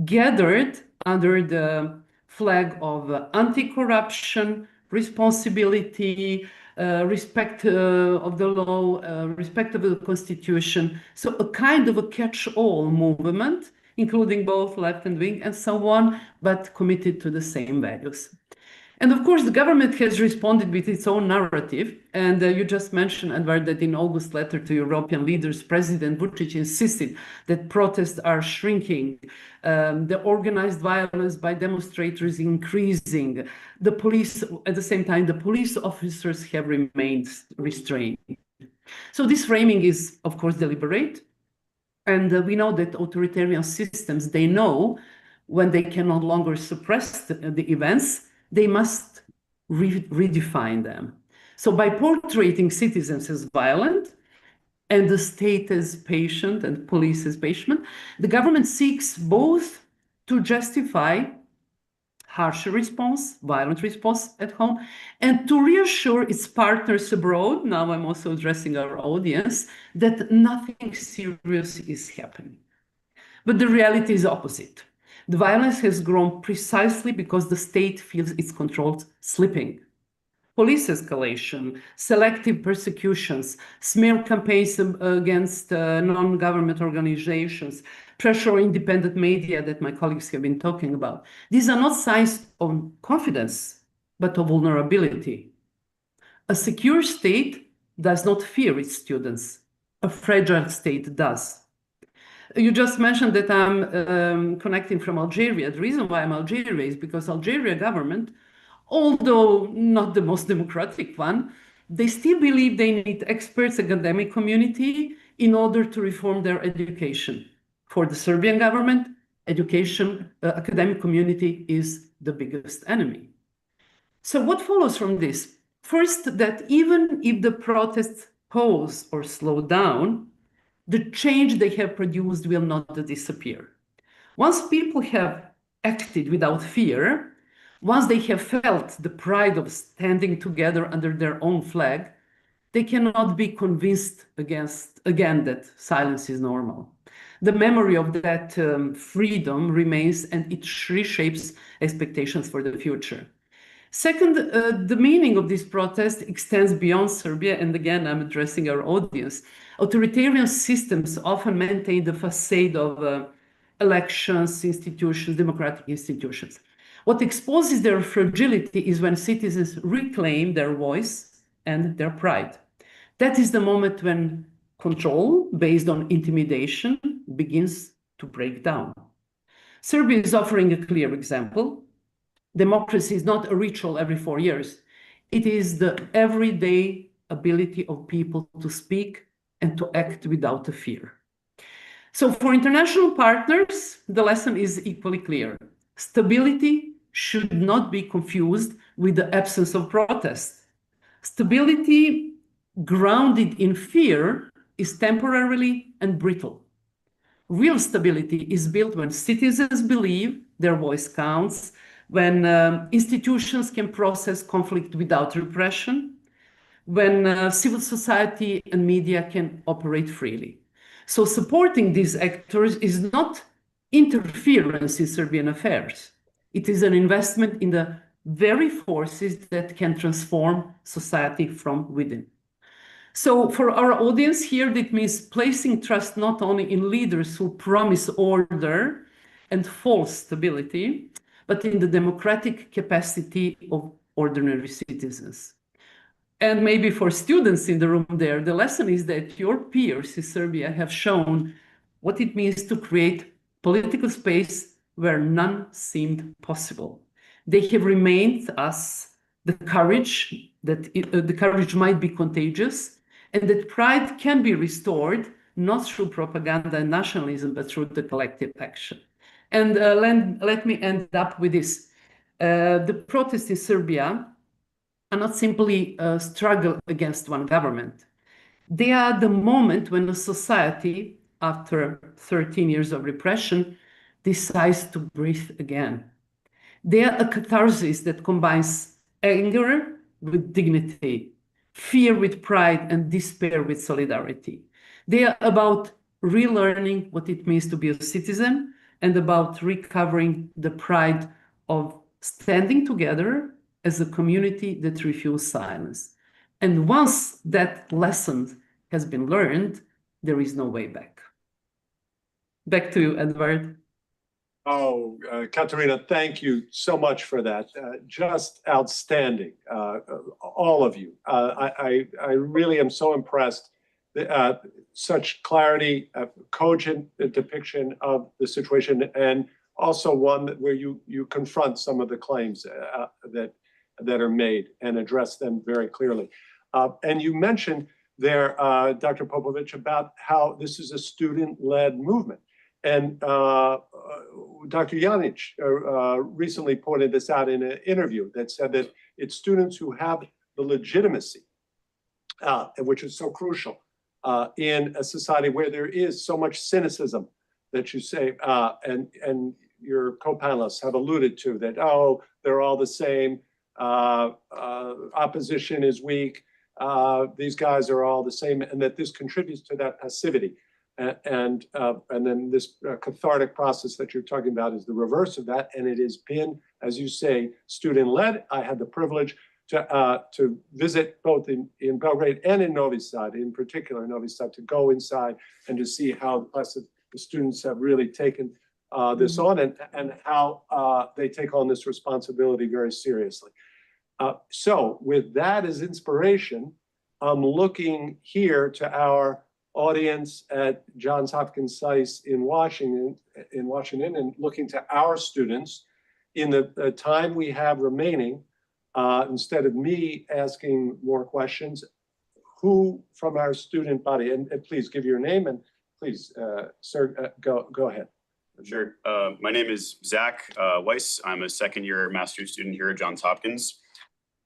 gathered under the flag of anti-corruption, responsibility, respect of the law, respect of the constitution. So a kind of a catch-all movement, including both left and wing and so on, but committed to the same values. And of course, the government has responded with its own narrative. And you just mentioned, Edward, that in August letter to European leaders, President Vučić insisted that protests are shrinking, the organized violence by demonstrators increasing, the police, at the same time, the police officers have remained restrained. So this framing is, of course, deliberate. And we know that authoritarian systems, they know when they can no longer suppress the events, they must redefine them. So by portraying citizens as violent and the state as patient and police as patient, the government seeks both to justify harsher response, violent response at home, and to reassure its partners abroad, now I'm also addressing our audience, that nothing serious is happening. But the reality is opposite. The violence has grown precisely because the state feels its controls slipping. Police escalation, selective persecutions, smear campaigns against non-government organizations, pressure on independent media that my colleagues have been talking about. These are not signs of confidence, but of vulnerability. A secure state does not fear its students. A fragile state does. You just mentioned that I'm connecting from Algeria. The reason why I'm Algeria is because Algeria government, although not the most democratic one, they still believe they need experts, academic community in order to reform their education. For the Serbian government, education, academic community is the biggest enemy. So what follows from this? First, that even if the protests pause or slow down, the change they have produced will not disappear. Once people have acted without fear, once they have felt the pride of standing together under their own flag, they cannot be convinced again that silence is normal. The memory of that freedom remains and it reshapes expectations for the future. Second, the meaning of this protest extends beyond Serbia, and again, I'm addressing our audience. Authoritarian systems often maintain the facade of elections, institutions, democratic institutions. What exposes their fragility is when citizens reclaim their voice and their pride. That is the moment when control based on intimidation begins to break down. Serbia is offering a clear example. Democracy is not a ritual every 4 years. It is the everyday ability of people to speak and to act without a fear. So for international partners, the lesson is equally clear. Stability should not be confused with the absence of protest. Stability grounded in fear is temporarily and brittle. Real stability is built when citizens believe their voice counts, when institutions can process conflict without repression, when civil society and media can operate freely. So supporting these actors is not interference in Serbian affairs. It is an investment in the very forces that can transform society from within. So for our audience here, that means placing trust not only in leaders who promise order and false stability, but in the democratic capacity of ordinary citizens. And maybe for students in the room there, the lesson is that your peers in Serbia have shown what it means to create political space where none seemed possible. They have remained us the courage that the courage might be contagious, and that pride can be restored not through propaganda and nationalism, but through the collective action. And let me end up with this. The protests in Serbia are not simply a struggle against one government. They are the moment when a society, after 13 years of repression, decides to breathe again. They are a catharsis that combines anger with dignity, fear with pride, and despair with solidarity. They are about relearning what it means to be a citizen and about recovering the pride of standing together as a community that refuses silence. And once that lesson has been learned, there is no way back. Back to you, Edward. Oh, Katerina, thank you so much for that. Just outstanding, all of you. I really am so impressed. Such clarity, cogent depiction of the situation, and also one where you confront some of the claims that are made and address them very clearly. And you mentioned there, Dr. Popovic, about how this is a student-led movement. And Dr. Janic recently pointed this out in an interview that said that it's students who have the legitimacy, which is so crucial in a society where there is so much cynicism that you say, and your co-panelists have alluded to that, oh, they're all the same, opposition is weak, these guys are all the same, and that this contributes to that passivity. And then this cathartic process that you're talking about is the reverse of that, and it has been, as you say, student-led. I had the privilege to visit both in Belgrade and in Novi Sad, in particular Novi Sad, to go inside and to see how the students have really taken this on and how they take on this responsibility very seriously. So with that as inspiration, I'm looking here to our audience at Johns Hopkins SAIS in Washington, and looking to our students in the time we have remaining, instead of me asking more questions, who from our student body, and please give your name and please, sir, go ahead. Sure. My name is Zach Weiss. I'm a second-year master's student here at Johns Hopkins.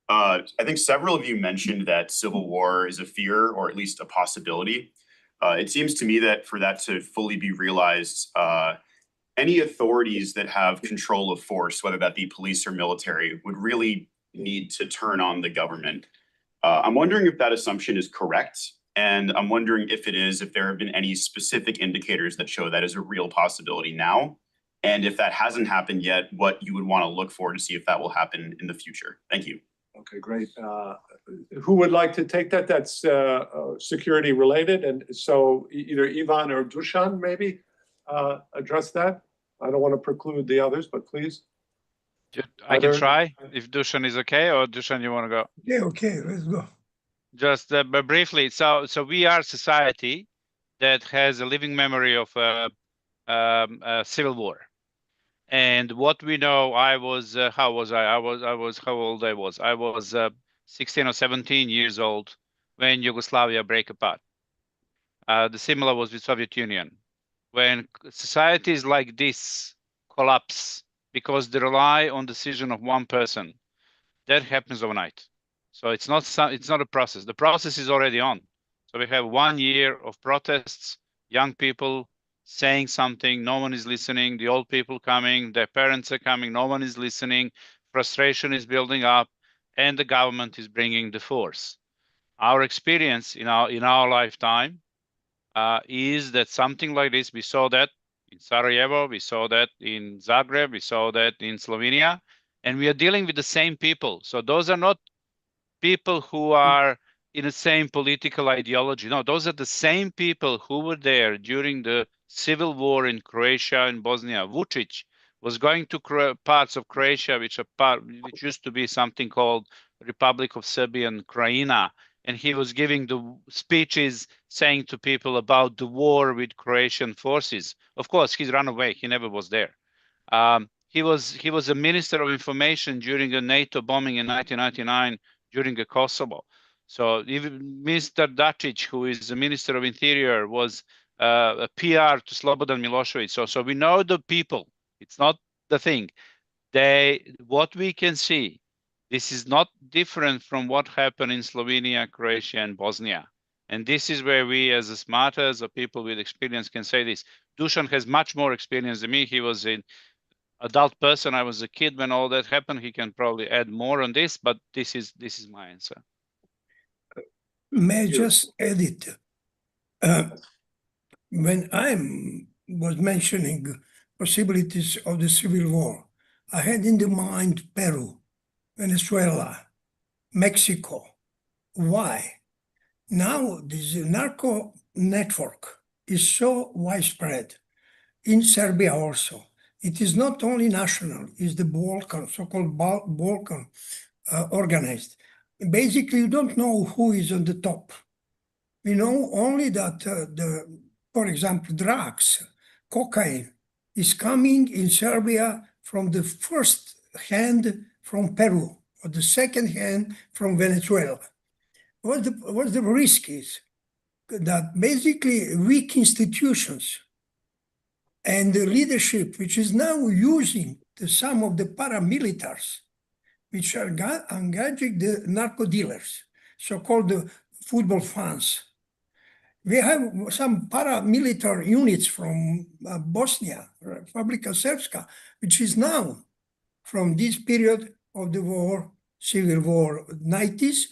I think several of you mentioned that civil war is a fear, or at least a possibility. It seems to me that for that to fully be realized, any authorities that have control of force, whether that be police or military, would really need to turn on the government. I'm wondering if that assumption is correct. And I'm wondering if it is, if there have been any specific indicators that show that is a real possibility now. And if that hasn't happened yet, what you would want to look for to see if that will happen in the future. Thank you. Okay, great. Who would like to take that? That's security related. And so either Ivan or Dusan maybe address that. I don't want to preclude the others, but please. I can try if Dusan is okay, or Dusan, you want to go? Yeah, okay, let's go. Just but briefly, so we are a society that has a living memory of civil war. And what we know, I was how old I was. I was 16 or 17 years old when Yugoslavia broke apart. The similar was with Soviet Union. When societies like this collapse because they rely on decision of one person, that happens overnight. So it's not a process. The process is already on. So we have 1 year of protests, young people saying something, no one is listening, the old people coming, their parents are coming, no one is listening, frustration is building up, and the government is bringing the force. Our experience in our lifetime is that something like this, we saw that in Sarajevo, we saw that in Zagreb, we saw that in Slovenia, and we are dealing with the same people. So those are not people who are in the same political ideology. No, those are the same people who were there during the civil war in Croatia and Bosnia. Vučić was going to parts of Croatia, which used to be something called Republic of Serbia and Krajina, and he was giving the speeches saying to people about the war with Croatian forces. Of course, he's run away. He never was there. He was a minister of information during a NATO bombing in 1999 during the Kosovo. So even Mr. Dačić, who is the Minister of Interior, was a PR to Slobodan Milošević. So we know the people. It's not the thing. What we can see, this is not different from what happened in Slovenia, Croatia, and Bosnia. And this is where we, as smarters or people with experience, can say this. Dusan has much more experience than me. He was an adult person. I was a kid when all that happened. He can probably add more on this, but this is my answer. May I just add it? When I was mentioning possibilities of the civil war, I had in the mind Peru, Venezuela, Mexico. Why? Now this narco network is so widespread, in Serbia also. It is not only national, it's the Balkan, so-called Balkan organized. Basically, you don't know who is on the top. We know only that for example, drugs, cocaine is coming in Serbia from the first hand from Peru, or the second hand from Venezuela. What the risk is that basically weak institutions and the leadership, which is now using some of the paramilitaries, which are engaging the narco dealers, so-called the football fans. We have some paramilitary units from Bosnia, Republika Srpska, which is now from this period of the war, civil war, 90s,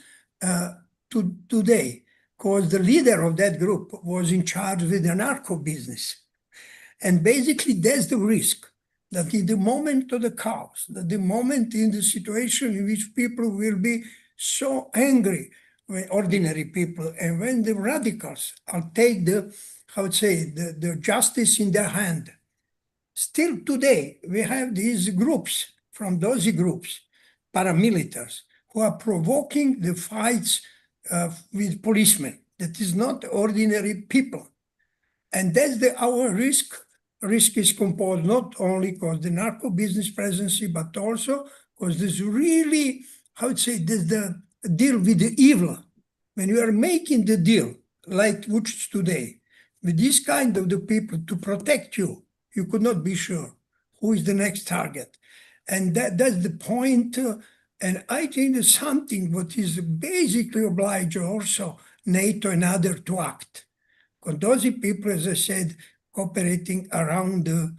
to today, because the leader of that group was in charge with the narco business. And basically that's the risk, that in the moment of the chaos, that the moment in the situation in which people will be so angry, ordinary people, and when the radicals take the justice in their hand. Still today, we have these groups, from those groups, paramilitaries, who are provoking the fights with policemen. That is not ordinary people. And that's our risk. Risk is composed not only because the narco business presence, but also because there's really, there's the deal with the evil. When you are making the deal, like Vučić today, with this kind of the people to protect you, you could not be sure who is the next target. And that's the point. And I think there's something what is basically obliged also NATO and others to act. Because those people, as I said, cooperating around the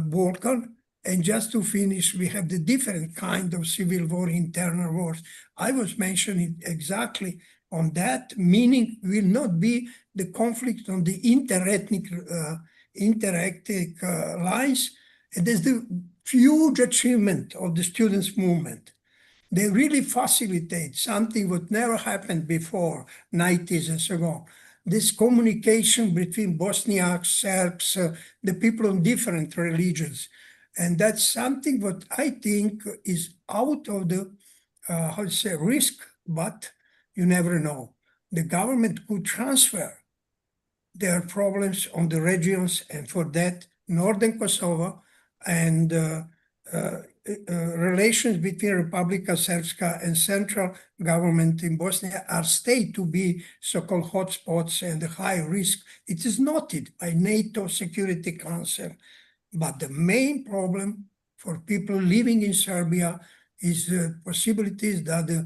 Balkan. And just to finish, we have the different kind of civil war, internal wars. I was mentioning exactly on that, meaning will not be the conflict on the interethnic lines. And there's the huge achievement of the students' movement. They really facilitate something that never happened before, 90s and so on. This communication between Bosniaks, Serbs, the people of different religions. And that's something that I think is out of the, risk, but you never know. The government could transfer their problems on the regions, and for that, Northern Kosovo and relations between Republika Srpska and central government in Bosnia are stated to be so-called hotspots and high risk. It is noted by NATO Security Council. But the main problem for people living in Serbia is the possibilities that the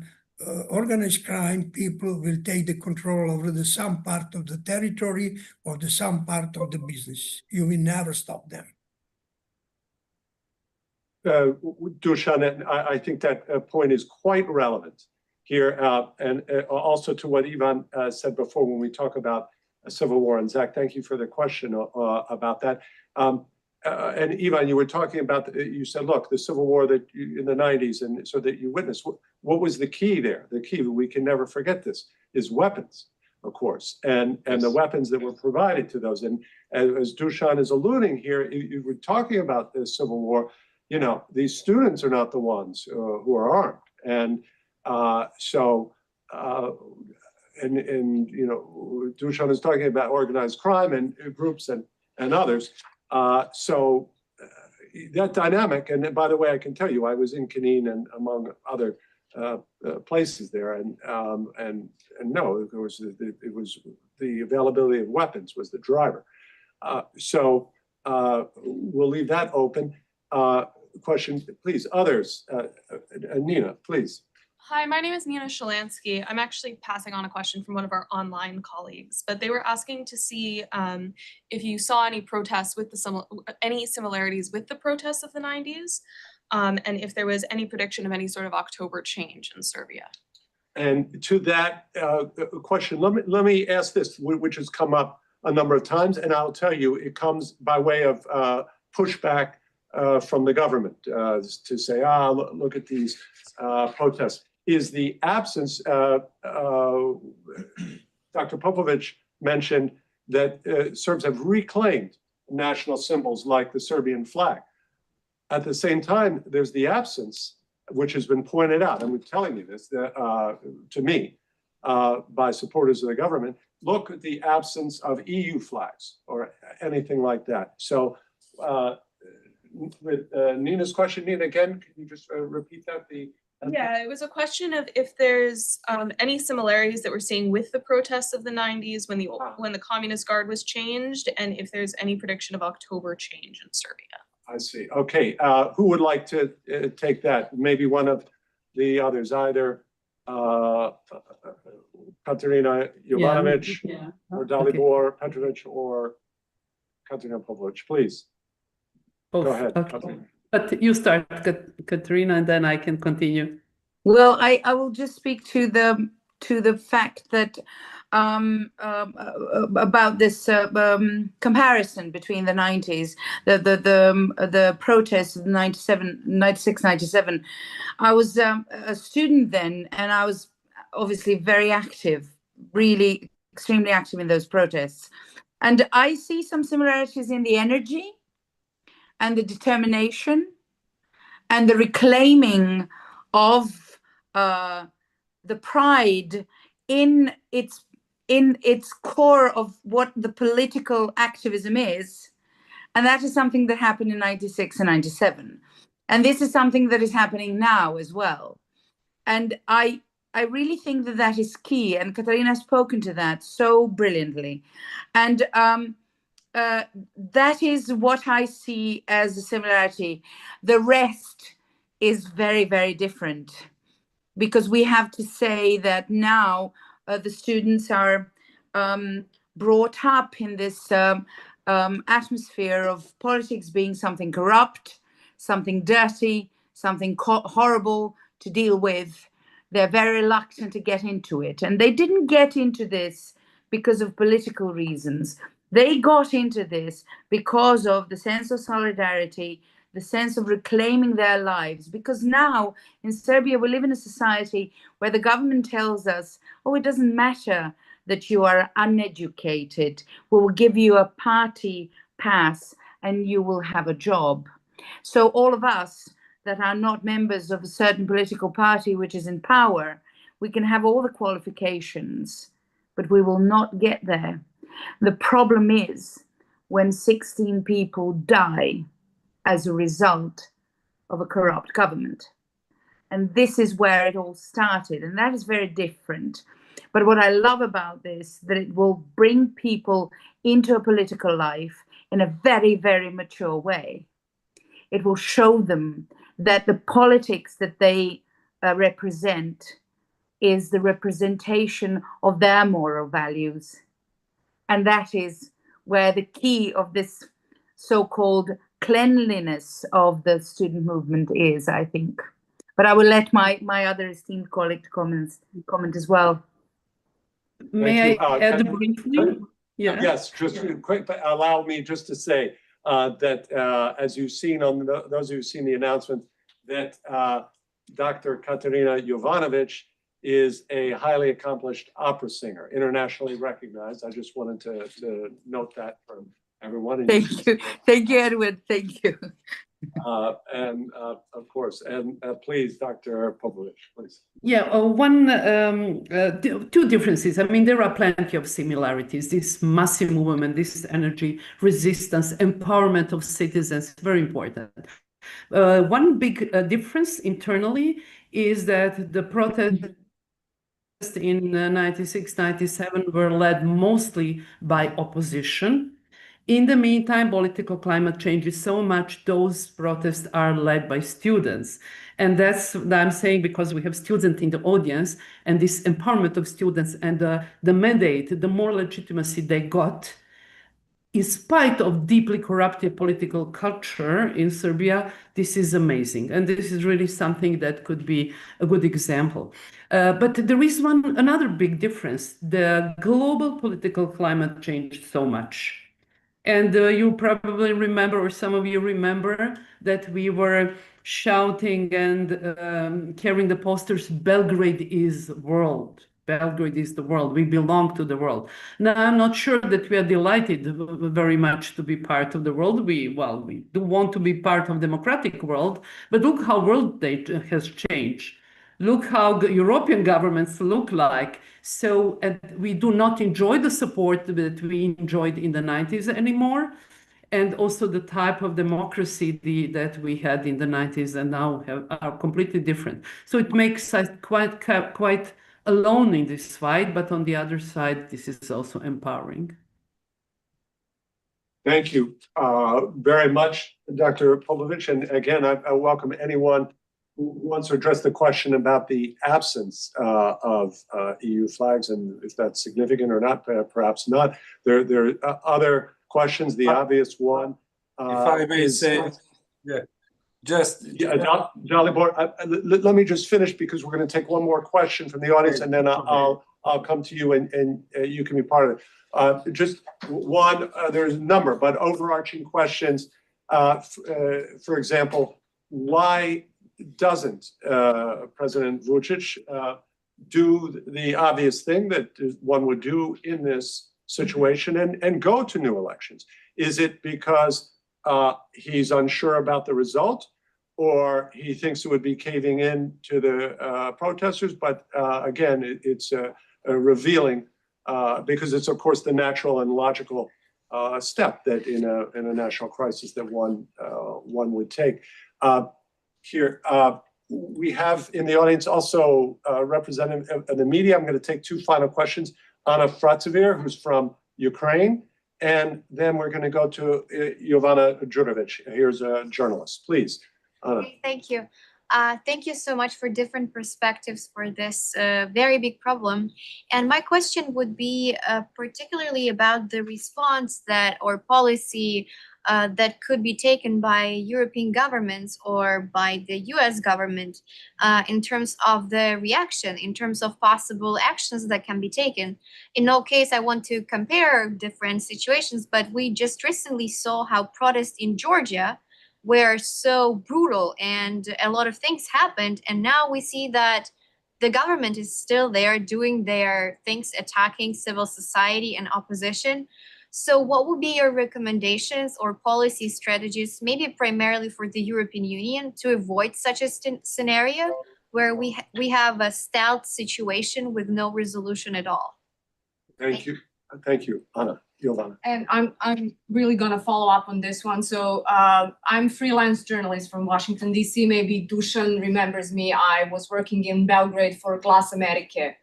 organized crime people will take the control over the some part of the territory or the some part of the business. You will never stop them. Dusan, I think that point is quite relevant here, and also to what Ivan said before when we talk about a civil war. And Zach, thank you for the question about that. and Ivan, you were talking about, you said, look, the civil war that in the 90s, and so that you witnessed, what was the key there? The key, we can never forget this, is weapons, of course, and the weapons that were provided to those. And as Dusan is alluding here, you were talking about the civil war, you know, these students are not the ones who are armed. And and you know, Dusan is talking about organized crime and groups and others. That dynamic, and by the way, I can tell you, I was in Kanin and among other places there, and no, it was the availability of weapons was the driver. We'll leave that open. Question, please, others. Nina, please. Hi, my name is Nina Shalansky. I'm actually passing on a question from one of our online colleagues, but they were asking to see if you saw any protests with any similarities with the protests of the 90s, and if there was any prediction of any sort of October change in Serbia. And to that question, let me ask this, which has come up a number of times, and I'll tell you, it comes by way of pushback from the government to say, look at these protests. Is the absence, Dr. Popovic mentioned that Serbs have reclaimed national symbols like the Serbian flag. At the same time, there's the absence, which has been pointed out, and we're telling you this to me by supporters of the government. Look at the absence of EU flags or anything like that. So with Nina's question, Nina, again, can you just repeat that? Yeah, it was a question of if there's any similarities that we're seeing with the protests of the 90s when the Communist Guard was changed, and if there's any prediction of October change in Serbia. I see. Okay, who would like to take that? Maybe one of the others, either Katerina Jovanovic or Dalibor Petrovic or Katerina Popovic, please. Go ahead. Okay. But you start, Katerina, and then I can continue. Well, I will just speak to the fact that about this comparison between the 90s, the protests of 96, 97. I was a student then, and I was obviously very active, really extremely active in those protests. And I see some similarities in the energy and the determination and the reclaiming of the pride in its core of what the political activism is. And that is something that happened in 96 and 97. And this is something that is happening now as well. And I really think that that is key. And Katarina has spoken to that so brilliantly. And that is what I see as a similarity. The rest is very, very different, because we have to say that now the students are brought up in this atmosphere of politics being something corrupt, something dirty, something horrible to deal with. They're very reluctant to get into it. And they didn't get into this because of political reasons. They got into this because of the sense of solidarity, the sense of reclaiming their lives. Because now in Serbia, we live in a society where the government tells us, oh, it doesn't matter that you are uneducated. We will give you a party pass and you will have a job. So all of us that are not members of a certain political party which is in power, we can have all the qualifications, but we will not get there. The problem is when 16 people die as a result of a corrupt government. And this is where it all started, and that is very different. But what I love about this, that it will bring people into a political life in a very, very mature way. It will show them that the politics that they represent is the representation of their moral values. And that is where the key of this so-called cleanliness of the student movement is, I think. But I will let my other esteemed colleague comment as well. May I add briefly? Yes, just quick, but allow me just to say, that, as you've seen on those who've seen the announcement, that Dr. Katerina Jovanovic is a highly accomplished opera singer, internationally recognized. I just wanted to note that for everyone. Thank you, Edward. Thank you. And of course, and please, Dr. Popovic, please. Yeah, two differences. I mean, there are plenty of similarities. This massive movement, this energy, resistance, empowerment of citizens, very important. One big difference internally is that the protests in 96, 97 were led mostly by opposition. In the meantime, political climate changes so much, those protests are led by students. And that's what I'm saying, because we have students in the audience, and this empowerment of students and the mandate, the more legitimacy they got, in spite of deeply corrupted political culture in Serbia, this is amazing. And this is really something that could be a good example. But there is another big difference. The global political climate changed so much. And you probably remember, or some of you remember, that we were shouting and carrying the posters, "Belgrade is world. Belgrade is the world. We belong to the world." Now, I'm not sure that we are delighted very much to be part of the world. We do want to be part of the democratic world, but look how world has changed. Look how European governments look like. So we do not enjoy the support that we enjoyed in the 90s anymore. And also the type of democracy that we had in the 90s and now are completely different. So it makes us quite alone in this fight. But on the other side, this is also empowering. Thank you very much, Dr. Popovic. And again, I welcome anyone who wants to address the question about the absence of EU flags and if that's significant or not, perhaps not. There are other questions. The obvious one. If I may say, yeah, Dalibor, let me just finish because we're going to take one more question from the audience, and then I'll come to you and you can be part of it. Just one, there's a number, but overarching questions. For example, why doesn't President Vučić do the obvious thing that one would do in this situation and go to new elections? Is it because he's unsure about the result, or he thinks it would be caving in to the protesters? But again, it's revealing because it's, of course, the natural and logical step that in a national crisis that one would take. Here, we have in the audience also representative of the media. I'm going to take two final questions. Anna Fratsevir, who's from Ukraine, and then we're going to go to Jovana Đurović. Here's a journalist. Please, Anna. Thank you. Thank you so much for different perspectives for this very big problem. And my question would be particularly about the response that or policy that could be taken by European governments or by the US government in terms of the reaction, in terms of possible actions that can be taken. In no case I want to compare different situations, but we just recently saw how protests in Georgia were so brutal and a lot of things happened. And now we see that the government is still there doing their things, attacking civil society and opposition. So what would be your recommendations or policy strategies, maybe primarily for the European Union, to avoid such a scenario where we have a stalled situation with no resolution at all? Thank you. Thank you, Anna. Jovana. And I'm really gonna follow up on this one. So I'm freelance journalist from Washington, DC. Maybe Dusan remembers me. I was working in Belgrade for Glas Amerike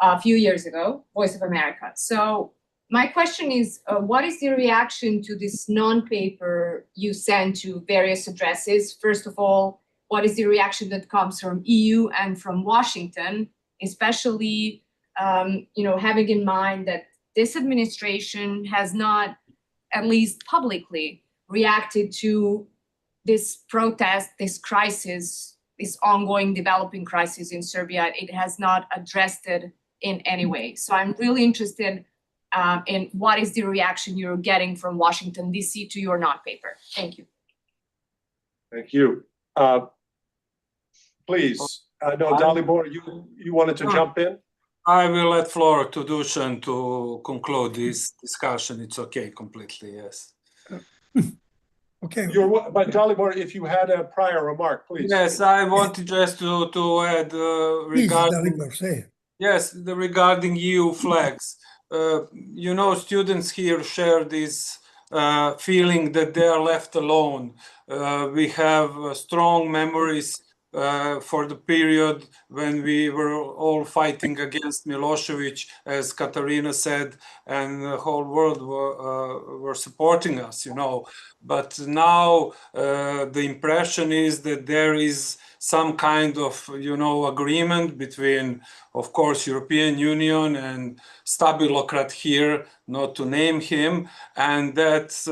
a few years ago, Voice of America. So my question is, what is the reaction to this non-paper you sent to various addresses? First of all, what is the reaction that comes from EU and from Washington, especially having in mind that this administration has not, at least publicly, reacted to this protest, this crisis, this ongoing developing crisis in Serbia. It has not addressed it in any way. So I'm really interested and what is the reaction you're getting from Washington, D.C. to your non-paper? Thank you. Thank you. Please, no, Dalibor, you wanted to jump in? I will let floor to Dusan to conclude this discussion. It's okay, completely, yes. Okay. But Dalibor, if you had a prior remark, please. Yes, I wanted just to add Please, regarding Dalibor, say. yes, regarding EU flags. You know, students here share this feeling that they are left alone. We have strong memories for the period when we were all fighting against Milosevic, as Katarina said, and the whole world were supporting us, you know. But now the impression is that there is some kind of, you know, agreement between, of course, European Union and Stabilocrat here, not to name him, and that's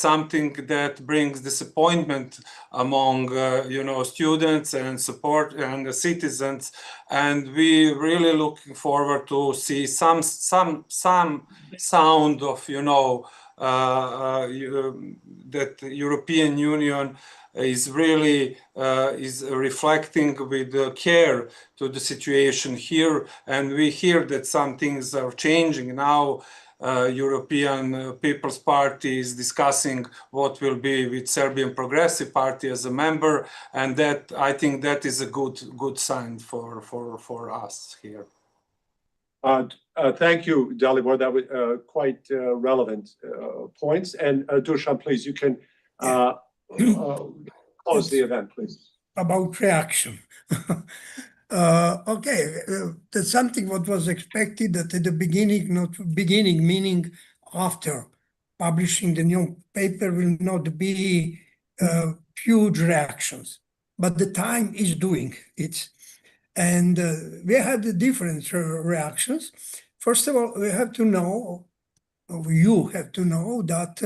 something that brings disappointment among, you know, students and support and the citizens, and we really looking forward to see some sound of, you know, that European Union is really is reflecting with care to the situation here, and we hear that some things are changing now. European People's Party is discussing what will be with Serbian Progressive Party as a member, and that I think that is a good sign for us here. Thank you, Dalibor. That was quite relevant points. And Dusan, please, you can close the event, please. About reaction. Okay, that's something what was expected that at the beginning, not beginning, meaning after publishing the new paper will not be huge reactions, but the time is doing it. And we had different reactions. First of all, we have to know, or you have to know that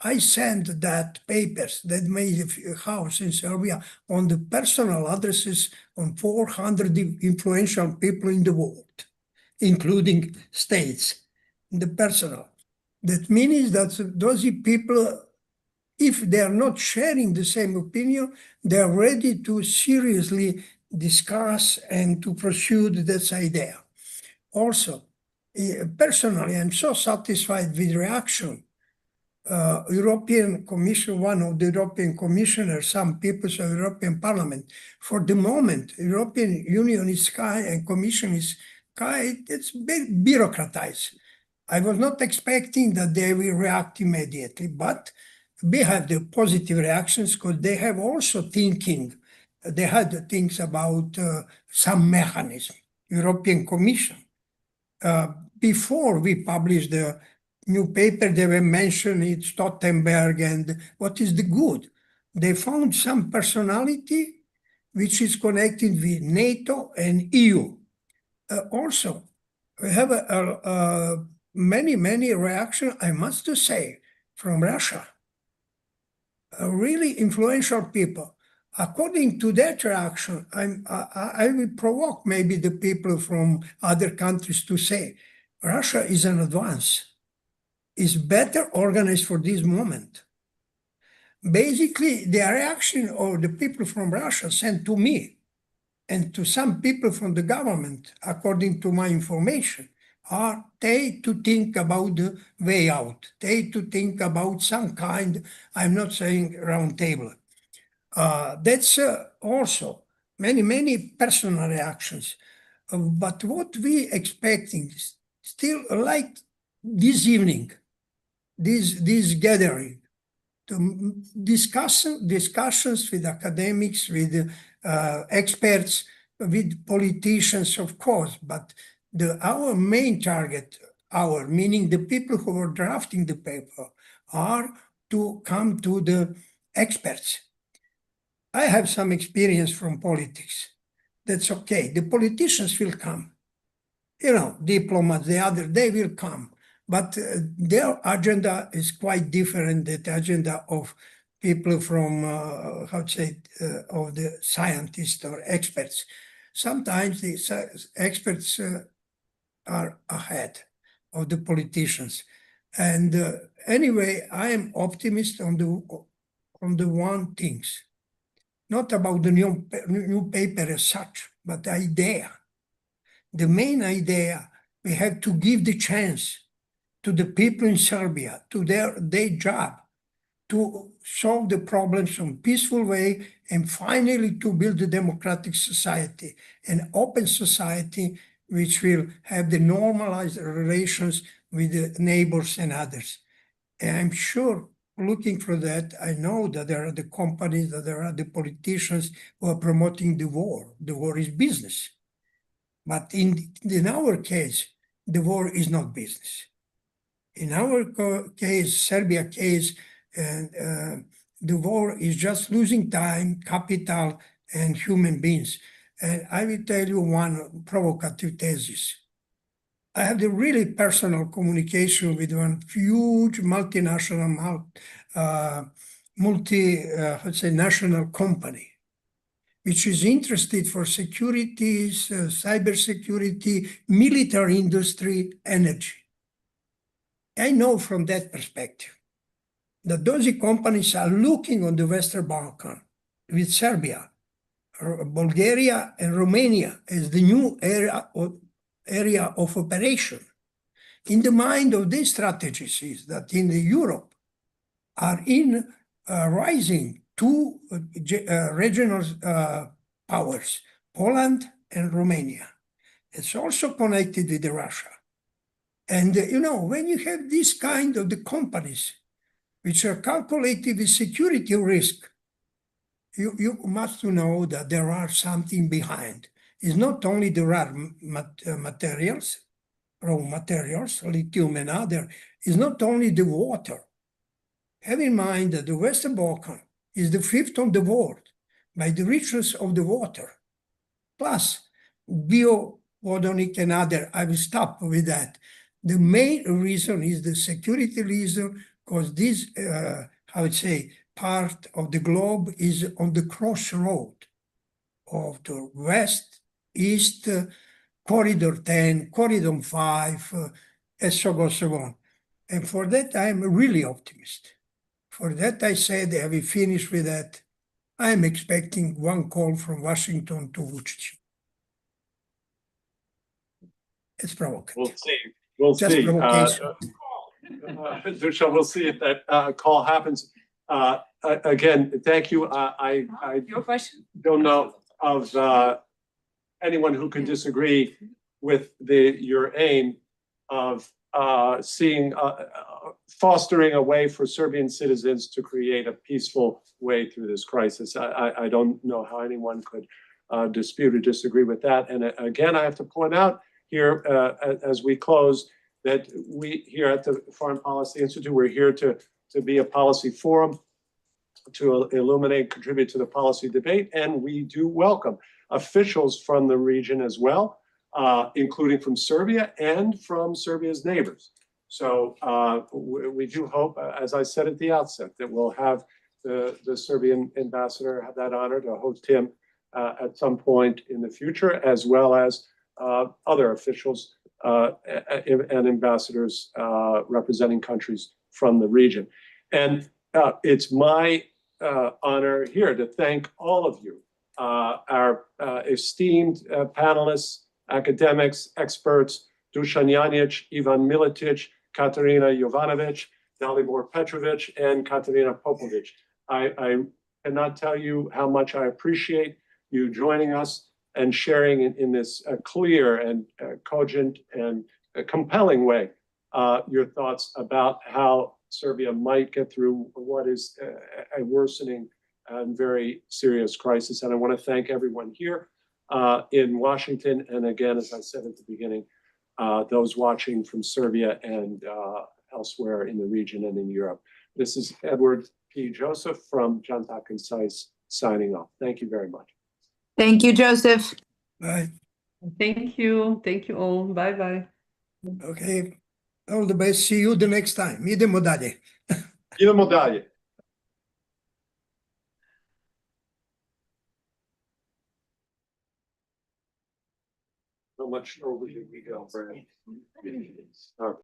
I sent that papers that made a house in Serbia on the personal addresses on 400 influential people in the world, including states, the personal. That means that those people, if they are not sharing the same opinion, they are ready to seriously discuss and to pursue this idea. Also, personally, I'm so satisfied with reaction. European Commission, one of the European commissioners, some people of the European Parliament, for the moment, European Union is and Commission is it's very bureaucratized. I was not expecting that they will react immediately, but we have the positive reactions because they have also thinking. They had things about some mechanism, European Commission. Before we published the new paper, they were mentioning Stoltenberg and what is the good. They found some personality which is connected with NATO and EU. Also, we have many reactions, I must say, from Russia. Really influential people. According to that reaction, I will provoke maybe the people from other countries to say, Russia is in advance, is better organized for this moment. Basically, the reaction of the people from Russia sent to me and to some people from the government, according to my information, are they to think about the way out, they to think about some kind, I'm not saying round table. That's also many personal reactions. But what we expecting still like this evening, this gathering, to discussions with academics, with experts, with politicians, of course, but our main target, meaning the people who are drafting the paper, are to come to the experts. I have some experience from politics. That's okay. The politicians will come. You know, diplomats, they will come. But their agenda is quite different than the agenda of people from, of the scientists or experts. Sometimes the experts are ahead. of the politicians. And anyway, I am optimist on the one things, not about the new paper as such, but the idea. The main idea, we have to give the chance to the people in Serbia, to their job, to solve the problems in a peaceful way, and finally to build a democratic society, an open society which will have the normalized relations with the neighbors and others. And I'm sure looking for that, I know that there are the companies, that there are the politicians who are promoting the war. The war is business. But in our case, the war is not business. In our case, Serbia case, and the war is just losing time, capital, and human beings. And I will tell you one provocative thesis. I have the really personal communication with one huge multinational, national company, which is interested for securities, cybersecurity, military industry, energy. I know from that perspective that those companies are looking on the Western Balkan with Serbia, Bulgaria, and Romania as the new area of operation. In the mind of these strategies is that in Europe are rising two regional powers, Poland and Romania. It's also connected with Russia. And when you have this kind of the companies which are calculated with security risk, you must know that there are something behind. It's not only the raw materials, lithium and other, it's not only the water. Have in mind that the Western Balkan is the fifth on the world by the richness of the water. Plus, bio-vodonic and other, I will stop with that. The main reason is the security reason, because this, part of the globe is on the crossroad of the west, east, corridor 10, corridor 5, and so on. And for that, I'm really optimist. For that, I said, I will finish with that. I'm expecting one call from Washington to Vučić. It's provocative. We'll see. We'll Just see. provocation. Dusan, we'll see if that call happens. Again, thank you. I Your question? don't know of anyone who can disagree with your aim of fostering a way for Serbian citizens to create a peaceful way through this crisis. I don't know how anyone could dispute or disagree with that. And again, I have to point out here as we close that we here at the Foreign Policy Institute, we're here to be a policy forum, to illuminate, contribute to the policy debate, and we do welcome officials from the region as well, including from Serbia and from Serbia's neighbors. So we do hope, as I said at the outset, that we'll have the Serbian ambassador have that honor to host him at some point in the future, as well as other officials and ambassadors representing countries from the region. And it's my honor here to thank all of you, our esteemed panelists, academics, experts, Dusan Janic, Ivan Miletić, Katarina Jovanovic, Dalibor Petrovic, and Katarina Popovic. I cannot tell you how much I appreciate you joining us and sharing in this clear and cogent and compelling way your thoughts about how Serbia might get through what is a worsening and very serious crisis. And I want to thank everyone here in Washington. And again, as I said at the beginning, those watching from Serbia and elsewhere in the region and in Europe. This is Edward P. Joseph from Johns Hopkins SAIS signing off. Thank you very much. Thank you, Joseph. Bye. Thank you. Thank you all. Bye-bye. Okay. All the best. See you the next time. Idemo dalje. Idemo dalje. How much over did we go, Brad?